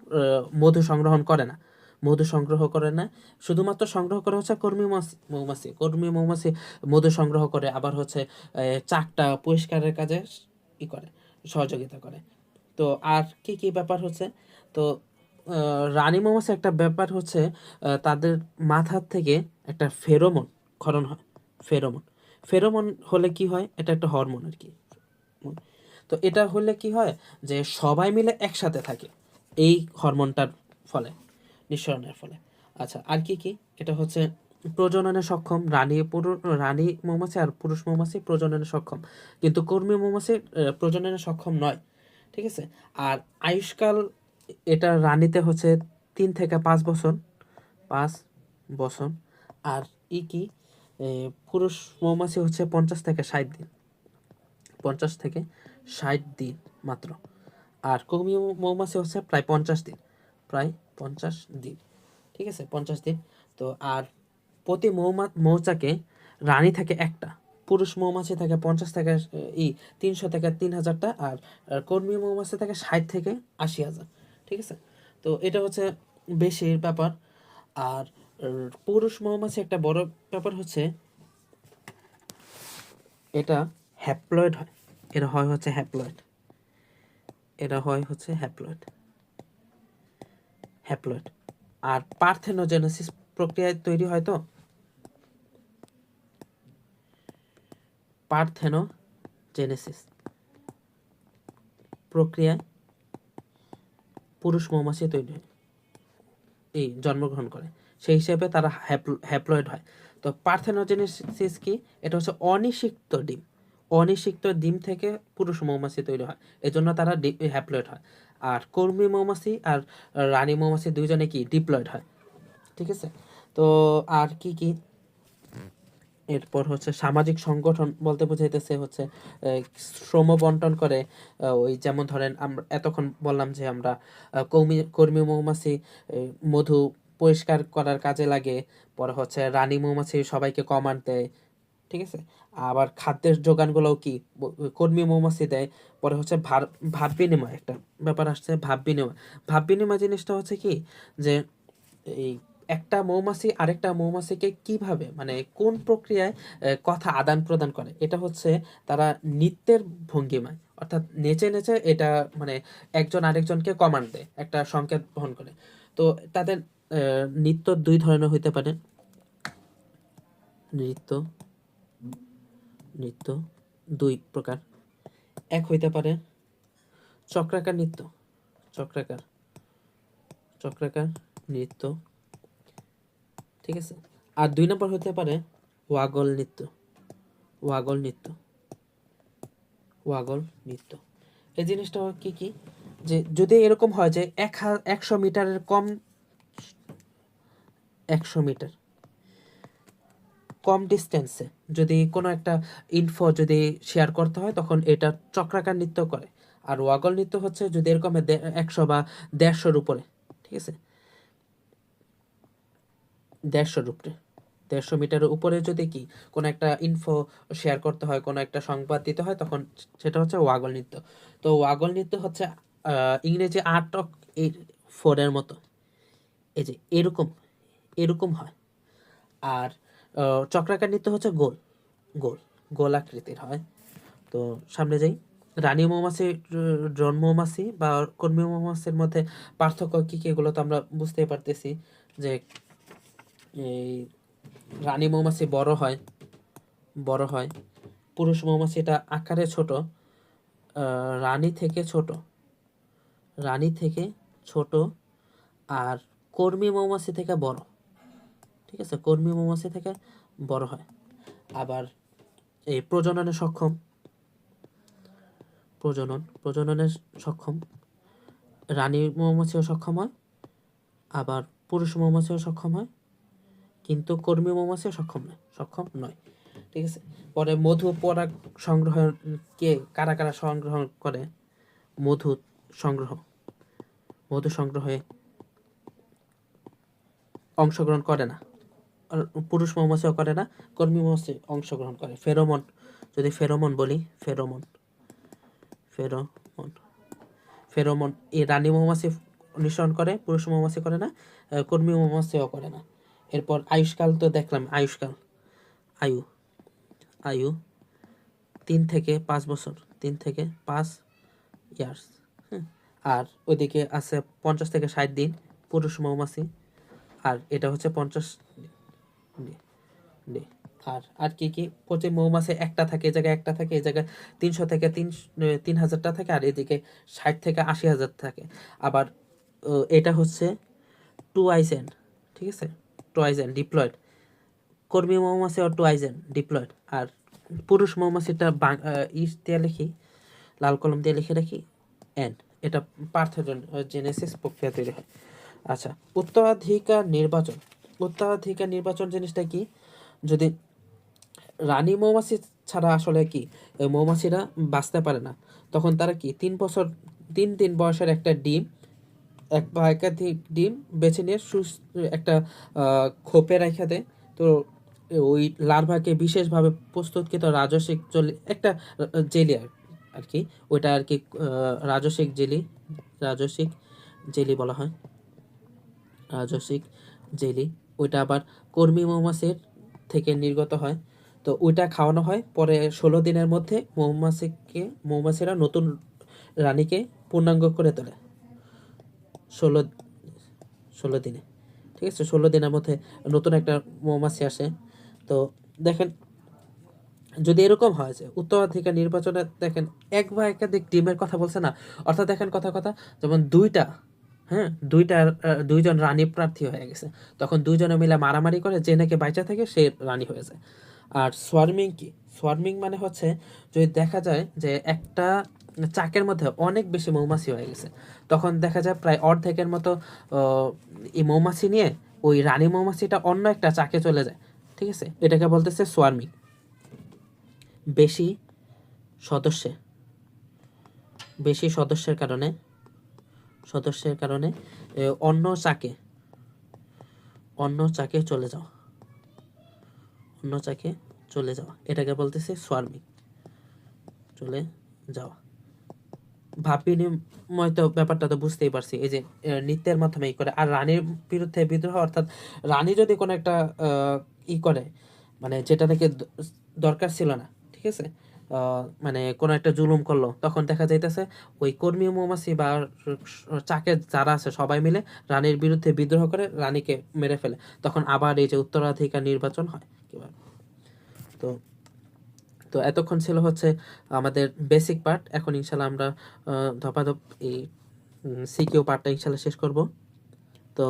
[SPEAKER 1] মধু সংগ্রহণ করে না, মধু সংগ্রহ করে না, শুধুমাত্র সংগ্রহ করে হচ্ছে মৌমাছি। কর্মী মৌমাছি মধু সংগ্রহ করে, আবার হচ্ছে চাকটা পরিষ্কারের কাজে করে, সহযোগিতা করে। তো আর কি কি ব্যাপার হচ্ছে, তো রানী মৌমাছি একটা ব্যাপার হচ্ছে তাদের মাথার থেকে একটা ফেরোমন ক্ষরণ হয়। ফেরোমন, ফেরোমন হলে কি হয়, এটা একটা হরমোন আর কি। তো এটা হলে কি হয় যে সবাই মিলে একসাথে থাকে এই হরমোনটার ফলে, নিঃসরণের ফলে। আচ্ছা, আর কি কি, এটা হচ্ছে প্রজননে সক্ষম। রানী মৌমাছি আর পুরুষ মৌমাছি প্রজননে সক্ষম, কিন্তু কর্মী মৌমাছি প্রজননে সক্ষম নয়, ঠিক আছে। আর আয়ুষ্কাল এটা রানীতে হচ্ছে 3 থেকে 5 বছর, 5 বছর। আর কি পুরুষ মৌমাছি হচ্ছে 50 থেকে 60 দিন, 50 থেকে 60 দিন মাত্র। আর কর্মী মৌমাছি হচ্ছে প্রায় 50 দিন, প্রায় 50 দিন, ঠিক আছে, 50 দিন। তো আর প্রতি মৌচাকে রানী থাকে একটা, পুরুষ মৌমাছি থাকে 300 থেকে 3000টা, আর কর্মী মৌমাছি থাকে 60 থেকে 80,000, ঠিক আছে। তো এটা হচ্ছে বেশির ব্যাপার। আর পুরুষ মৌমাছি একটা বড় ব্যাপার হচ্ছে এটা হ্যাপ্লয়েড হয়, এরা হয় হচ্ছে হ্যাপ্লয়েড, এরা হয় হচ্ছে হ্যাপ্লয়েড, হ্যাপ্লয়েড। আর পার্থেনোজেনেসিস প্রক্রিয়ায় তৈরি হয়, তো পার্থেনোজেনেসিস প্রক্রিয়ায় পুরুষ মৌমাছি তৈরি হয়, এই জন্মগ্রহণ করে, সেই হিসেবে তারা হ্যাপ্লয়েড হয়। তো পার্থেনোজেনেসিস কি, এটা হচ্ছে অনিষিক্ত ডিম, অনিষিক্ত ডিম থেকে পুরুষ মৌমাছি তৈরি হয়, এজন্য তারা হ্যাপ্লয়েড হয়। আর কর্মী মৌমাছি আর রানী মৌমাছি দুইজনে কি ডিপ্লয়েড হয়, ঠিক আছে। তো আর কি কি, এরপর হচ্ছে সামাজিক সংগঠন বলতে বোঝাইতেছে হচ্ছে শ্রম বন্টন করে। ওই যেমন ধরেন আমরা এতক্ষণ বললাম যে আমরা কর্মী মৌমাছি মধু পরিষ্কার করার কাজে লাগে, পরে হচ্ছে রানী মৌমাছি সবাইকে কমান্ড দেয়, ঠিক আছে। আবার খাদ্যের যোগানগুলোও কি কর্মী মৌমাছি দেয়। পরে হচ্ছে ভাব বিনিময় একটা ব্যাপার আসছে, ভাব বিনিময়। ভাব বিনিময় জিনিসটা হচ্ছে কি, যে এই একটা মৌমাছি আরেকটা মৌমাছিকে কিভাবে মানে কোন প্রক্রিয়ায় কথা আদান প্রদান করে, এটা হচ্ছে তারা নৃত্যের ভঙ্গিমায়, অর্থাৎ নেচে নেচে এটা মানে একজন আরেকজনকে কমান্ড দেয়, একটা সংকেত বহন করে। তো তাদের নৃত্য দুই ধরনের হইতে পারে, নৃত্য নৃত্য দুই প্রকার। এক হইতে পারে চক্রাকার নৃত্য, চক্রাকার চক্রাকার নৃত্য, ঠিক আছে। আর 2 নম্বর হতে পারে ওয়াগল নৃত্য, ওয়াগল নৃত্য, ওয়াগল নৃত্য। এই জিনিসটা কি কি, যে যদি এরকম হয় যে 100 মিটারের কম, 100 মিটার কম ডিস্টেন্সে যদি কোনো একটা ইনফো যদি শেয়ার করতে হয়, তখন এটা চক্রাকার নৃত্য করে। আর ওয়াগল নৃত্য হচ্ছে যদি এরকম 100 বা 150-র উপরে, ঠিক আছে, 150-র উপরে, 150 মিটারের উপরে যদি কি কোনো একটা ইনফো শেয়ার করতে হয়, কোনো একটা সংবাদ দিতে হয়, তখন সেটা হচ্ছে ওয়াগল নৃত্য। তো ওয়াগল নৃত্য হচ্ছে ইংরেজি 8 4-এর মতো, এই যে এরকম এরকম হয়। আর চক্রাকার নৃত্য হচ্ছে গোল, গোল গোল আকৃতির হয়। তো সামনে যাই, রানী মৌমাছি ড্রোন মৌমাছি বা কর্মী মৌমাছির মধ্যে পার্থক্য কি কি, এগুলো তো আমরা বুঝতেই পারতেছি যে এই রানী মৌমাছি বড় হয়, পুরুষ মৌমাছি এটা আকারে ছোট, রানী থেকে ছোট, রানী থেকে ছোট, আর কর্মী মৌমাছি থেকে বড়, ঠিক আছে, কর্মী মৌমাছি থেকে বড় হয়। আবার এই প্রজননে সক্ষম, প্রজননে সক্ষম, রানী মৌমাছিও সক্ষম হয়, আবার পুরুষ মৌমাছিও সক্ষম হয়, কিন্তু কর্মী মৌমাছিও সক্ষম নয়। ঠিক আছে। পরে মধু পরাগ সংগ্রহ কারা কারা সংগ্রহ করে? মধু সংগ্রহে অংশগ্রহণ করে না, আর পুরুষ মৌমাছিও করে না, কর্মী মৌমাছি অংশগ্রহণ করে। ফেরোমন বলি, ফেরোমন এই রানী মৌমাছি নিঃসরণ করে, পুরুষ মৌমাছি করে না, কর্মী মৌমাছিও করে না। এরপর আয়ুষ্কাল তো দেখলাম, আয়ু 3 থেকে 5 বছর, 3 থেকে 5 ইয়ার্স। আর ওইদিকে আছে 50 থেকে 60 দিন পুরুষ মৌমাছি, আর এটা হচ্ছে 50 ডে। আর কি প্রতি মৌমাছি একটা থাকে, এই জায়গায় একটা থাকে, এই জায়গায় 300 থেকে 3000টা থাকে, আর এদিকে 60 থেকে 80,000 থাকে। আবার এটা হচ্ছে টুয়াইজেন, ঠিক আছে, টুয়াইজেন ডিপ্লয়েড। কর্মী মৌমাছি ও টুয়াইজেন ডিপ্লয়েড। আর পুরুষ মৌমাছিটা দিয়ে লিখি, লাল কলম দিয়ে লিখে রাখি এন। এটা পার্থেনোজেনেসিস প্রক্রিয়া তৈরি হয়। আচ্ছা, উত্তরাধিকার নির্বাচন জিনিসটা কি? যদি রানী মৌমাছি ছাড়া আসলে কি মৌমাছিরা বাঁচতে পারে না, তখন তারা কি 3 বয়সের একটা ডিম, এক বা একাধিক ডিম বেছে নিয়ে একটা খোপে রেখে দেয়। তো ওই লার্ভাকে বিশেষভাবে প্রস্তুতকৃত রাজসিক একটা জেলি আর কি, ওইটা আর কি রাজসিক জেলি বলা হয়, রাজসিক জেলি। ওইটা আবার কর্মী মৌমাছির থেকে নির্গত হয়, তো ওইটা খাওয়ানো হয়। পরে 16 দিনের মধ্যে মৌমাছিরা নতুন রানীকে পূর্ণাঙ্গ করে তোলে। 16 দিনে, ঠিক আছে, 16 দিনের মধ্যে নতুন একটা মৌমাছি আসে। তো দেখেন, যদি এরকম হয় যে উত্তরাধিকার নির্বাচনে দেখেন এক বা একাধিক টিমের কথা বলছে না, অর্থাৎ দেখেন কথা যেমন দুইজন রানী প্রার্থী হয়ে গেছে, তখন দুইজনে মিলে মারামারি করে, যে নাকি বাইচা থাকে সে রানী হয়ে যায়। আর সোয়ার্মিং মানে হচ্ছে যদি দেখা যায় যে একটা চাকের মধ্যে অনেক বেশি মৌমাছি হয়ে গেছে, তখন দেখা যায় প্রায় অর্ধেকের মতো এই মৌমাছি নিয়ে ওই রানী মৌমাছিটা অন্য একটা চাকে চলে যায়। ঠিক আছে, এটাকে বলতেছে সোয়ার্মিং। বেশি সদস্যের কারণে অন্য চাকে চলে যাওয়া, এটাকে বলতেছে সোয়ার্মিং, চলে যাওয়া। ভাব বিনিময় তো ব্যাপারটা তো বুঝতেই পারছি, এই যে নৃত্যের মাধ্যমে করে। আর রানীর বিরুদ্ধে বিদ্রোহ, অর্থাৎ রানী যদি কোনো একটা করে, মানে যেটা নাকি দরকার ছিল না, ঠিক আছে, মানে কোনো একটা জুলুম করলো, তখন দেখা যাইতেছে ওই কর্মী মৌমাছি বা চাকে যারা আছে সবাই মিলে রানীর বিরুদ্ধে বিদ্রোহ করে রানীকে মেরে ফেলে, তখন আবার এই যে উত্তরাধিকার নির্বাচন হয়। তো তো এতক্ষণ ছিল হচ্ছে আমাদের বেসিক পার্ট। এখন ইনশাল্লাহ আমরা ধপাধপ এই সিকিউ পার্টটা ইনশাল্লাহ শেষ করব। তো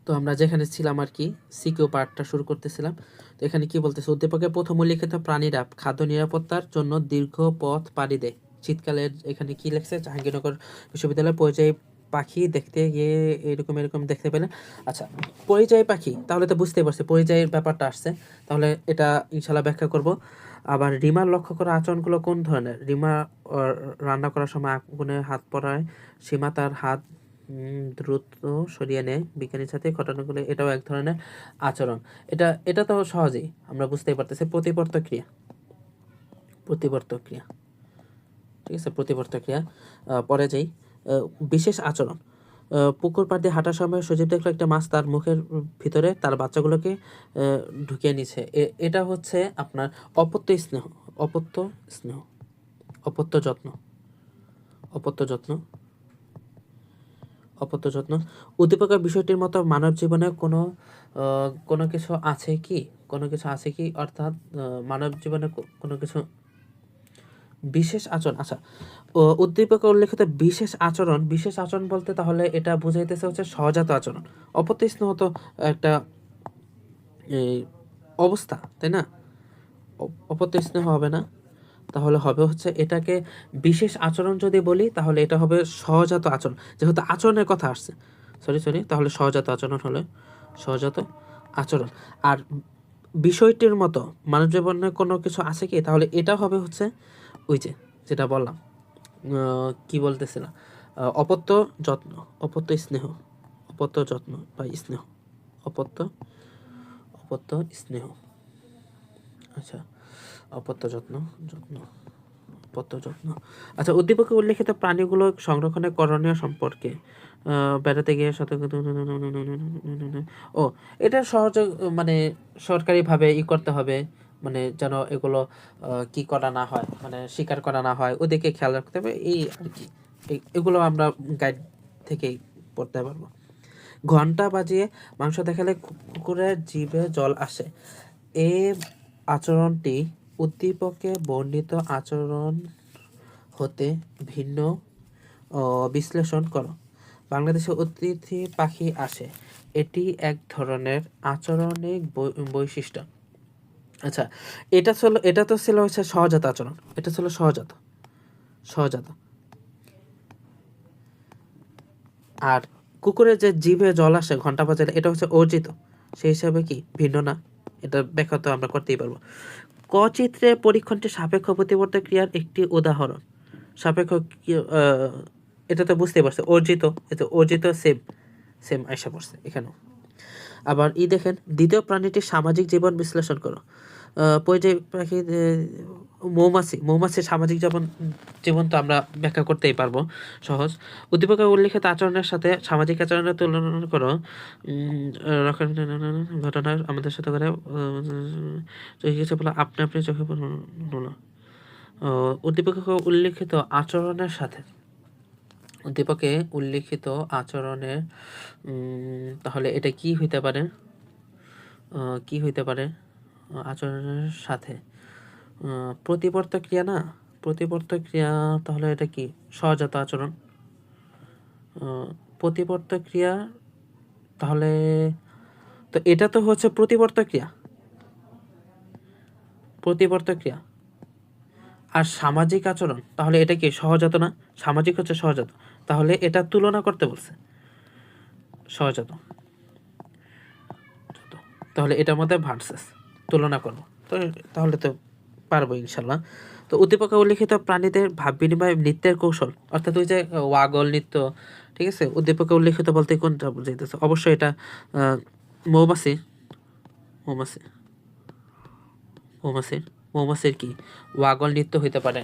[SPEAKER 1] তো আমরা যেখানে ছিলাম আর কি, সিকিউ পার্টটা শুরু করতেছিলাম। তো এখানে কি বলতেছে, উদ্দীপকের প্রথম উল্লিখিত প্রাণীরা খাদ্য নিরাপত্তার জন্য দীর্ঘ পথ পাড়ি দেয়। শীতকালে এখানে কি লেখছে, জাহাঙ্গীরনগর বিশ্ববিদ্যালয়ের পরিযায়ী পাখি দেখতে গিয়ে এরকম দেখতে পেলেন। আচ্ছা, পরিযায়ী পাখি, তাহলে তো বুঝতেই পারছি পরিযায়ীর ব্যাপারটা আসছে, তাহলে এটা ইনশাল্লাহ ব্যাখ্যা করব। আবার রিমার লক্ষ্য করা আচরণগুলো কোন ধরনের? রিমা রান্না করার সময় আগুনে হাত পড়ায় সীমা তার হাত দ্রুত সরিয়ে নেয় বিজ্ঞানীর সাথে ঘটনাগুলো, এটাও এক ধরনের আচরণ। এটা তো সহজেই আমরা বুঝতেই পারতেছি, প্রতিবর্ত ক্রিয়া, ঠিক আছে, প্রতিবর্ত ক্রিয়া। পরে যাই, বিশেষ আচরণ। পুকুর পাড় দিয়ে হাঁটার সময় সজীব দেখলো একটা মাছ তার মুখের ভিতরে তার বাচ্চাগুলোকে ঢুকিয়ে নিচ্ছে। এটা হচ্ছে আপনার অপত্য যত্ন। উদ্দীপকের বিষয়টির মতো মানব জীবনে কোনো কিছু আছে কি, অর্থাৎ মানব জীবনে কোনো কিছু বিশেষ আচরণ। আচ্ছা, উদ্দীপকে উল্লেখিত বিশেষ আচরণ বলতে তাহলে এটা বুঝাইতেছে হচ্ছে সহজাত আচরণ। অপত্য স্নেহ তো একটা অবস্থা, তাই না? অপত্য স্নেহ হবে না, তাহলে হবে হচ্ছে এটাকে বিশেষ আচরণ যদি বলি তাহলে এটা হবে সহজাত আচরণ, যেহেতু আচরণের কথা আসছে। সরি, তাহলে সহজাত আচরণ হলে সহজাত আচরণ। আর বিষয়টির মতো মানব জীবনে কোনো কিছু আছে কি, তাহলে এটা হবে হচ্ছে ওই যে যেটা বললাম, কি বলতেছিলাম, অপত্য যত্ন, অপত্য স্নেহ, অপত্য যত্ন বা স্নেহ, অপত্য অপত্য স্নেহ। আচ্ছা, অপত্য যত্ন, যত্ন, অপত্য যত্ন। আচ্ছা, উদ্দীপকে উল্লেখিত প্রাণীগুলো সংরক্ষণের করণীয় সম্পর্কে বেড়াতে গিয়ে ও এটা সহজ, মানে সরকারিভাবে করতে হবে, মানে যেন এগুলো কি করা না হয়, মানে শিকার করা না হয়, ওদিকে খেয়াল রাখতে হবে, এই আর কি। এগুলো আমরা গাইড থেকেই পড়তে পারবো। ঘন্টা বাজিয়ে মাংস দেখালে কুকুরের জিভে জল আসে, এই আচরণটি উদ্দীপকে বর্ণিত আচরণ হতে ভিন্ন বিশ্লেষণ করো। বাংলাদেশে অতিথি পাখি আসে, এটি এক ধরনের আচরণিক বৈশিষ্ট্য। আচ্ছা, এটা তো ছিল হচ্ছে সহজাত আচরণ, এটা ছিল সহজাত। আর কুকুরের যে জিভে জল আসে ঘন্টা বাজালে, এটা হচ্ছে অর্জিত, সেই হিসাবে কি ভিন্ন না? এটা ব্যাখ্যা তো আমরা করতেই পারবো। ক চিত্রে পরীক্ষণটি সাপেক্ষ প্রতিবর্তক ক্রিয়ার একটি উদাহরণ। সাপেক্ষ এটা তো বুঝতেই পারছে, অর্জিত, এটা অর্জিত সেম আইসা পড়ছে এখানেও। আবার দেখেন, দ্বিতীয় প্রাণীটির সামাজিক জীবন বিশ্লেষণ করো। পরিযায়ী পাখি, মৌমাছির সামাজিক জীবন তো আমরা ব্যাখ্যা করতেই পারবো, সহজ। উদ্দীপকে উল্লেখিত আচরণের সাথে সামাজিক আচরণের তুলনা করো। ঘটনার আমাদের সাথে করে চোখে বলো, আপনি চোখে পড়লো। উদ্দীপকে উল্লেখিত আচরণের সাথে, উদ্দীপকে উল্লেখিত আচরণের, তাহলে এটা কি হইতে পারে, আচরণের সাথে প্রতিবর্তক ক্রিয়া না, প্রতিবর্তক ক্রিয়া, তাহলে এটা কি সহজাত আচরণ, প্রতিবর্তক ক্রিয়া, তাহলে তো এটা তো হচ্ছে প্রতিবর্তক ক্রিয়া। আর সামাজিক আচরণ, তাহলে এটা কি সহজাত না? সামাজিক হচ্ছে সহজাত, তাহলে এটা তুলনা করতে বলছে, সহজাত। তাহলে এটার মধ্যে ভার্সেস তুলনা করবো, তো তাহলে তো পারবো ইনশাল্লাহ। তো উদ্দীপকে উল্লেখিত প্রাণীদের ভাব বিনিময় নৃত্যের কৌশল, অর্থাৎ ওই যে ওয়াগল নৃত্য, ঠিক আছে, উদ্দীপকে উল্লেখিত বলতে কোনটা বুঝাইতেছে? অবশ্যই এটা মৌমাছি, মৌমাছি মৌমাছির মৌমাছির কি ওয়াগল নৃত্য হইতে পারে,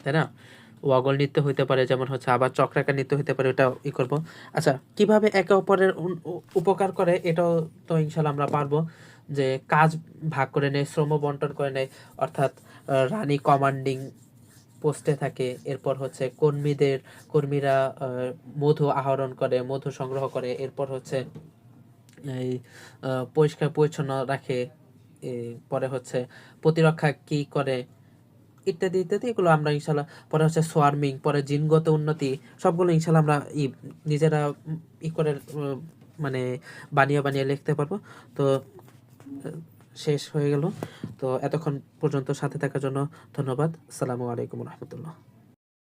[SPEAKER 1] তাই না? ওয়াগল নৃত্য হইতে পারে, যেমন হচ্ছে, আবার চক্রাকার নৃত্য হইতে পারে, ওটা করবো। আচ্ছা, কিভাবে একে অপরের উপকার করে, এটাও তো ইনশাল্লাহ আমরা পারবো, যে কাজ ভাগ করে নেয়, শ্রম বন্টন করে নেয়, অর্থাৎ রানী কমান্ডিং পোস্টে থাকে, এরপর হচ্ছে কর্মীরা মধু আহরণ করে, মধু সংগ্রহ করে, এরপর হচ্ছে এই পরিষ্কার পরিচ্ছন্ন রাখে, পরে হচ্ছে প্রতিরক্ষা কি করে, ইত্যাদি ইত্যাদি, এগুলো আমরা ইনশাল্লাহ পরে হচ্ছে সোয়ার্মিং, পরে জিনগত উন্নতি, সবগুলো ইনশাল্লাহ আমরা নিজেরা করে মানে বানিয়ে লিখতে পারবো। তো শেষ হয়ে গেল। তো এতক্ষণ পর্যন্ত সাথে থাকার জন্য ধন্যবাদ। আসসালামু আলাইকুম রহমতুল্লাহ।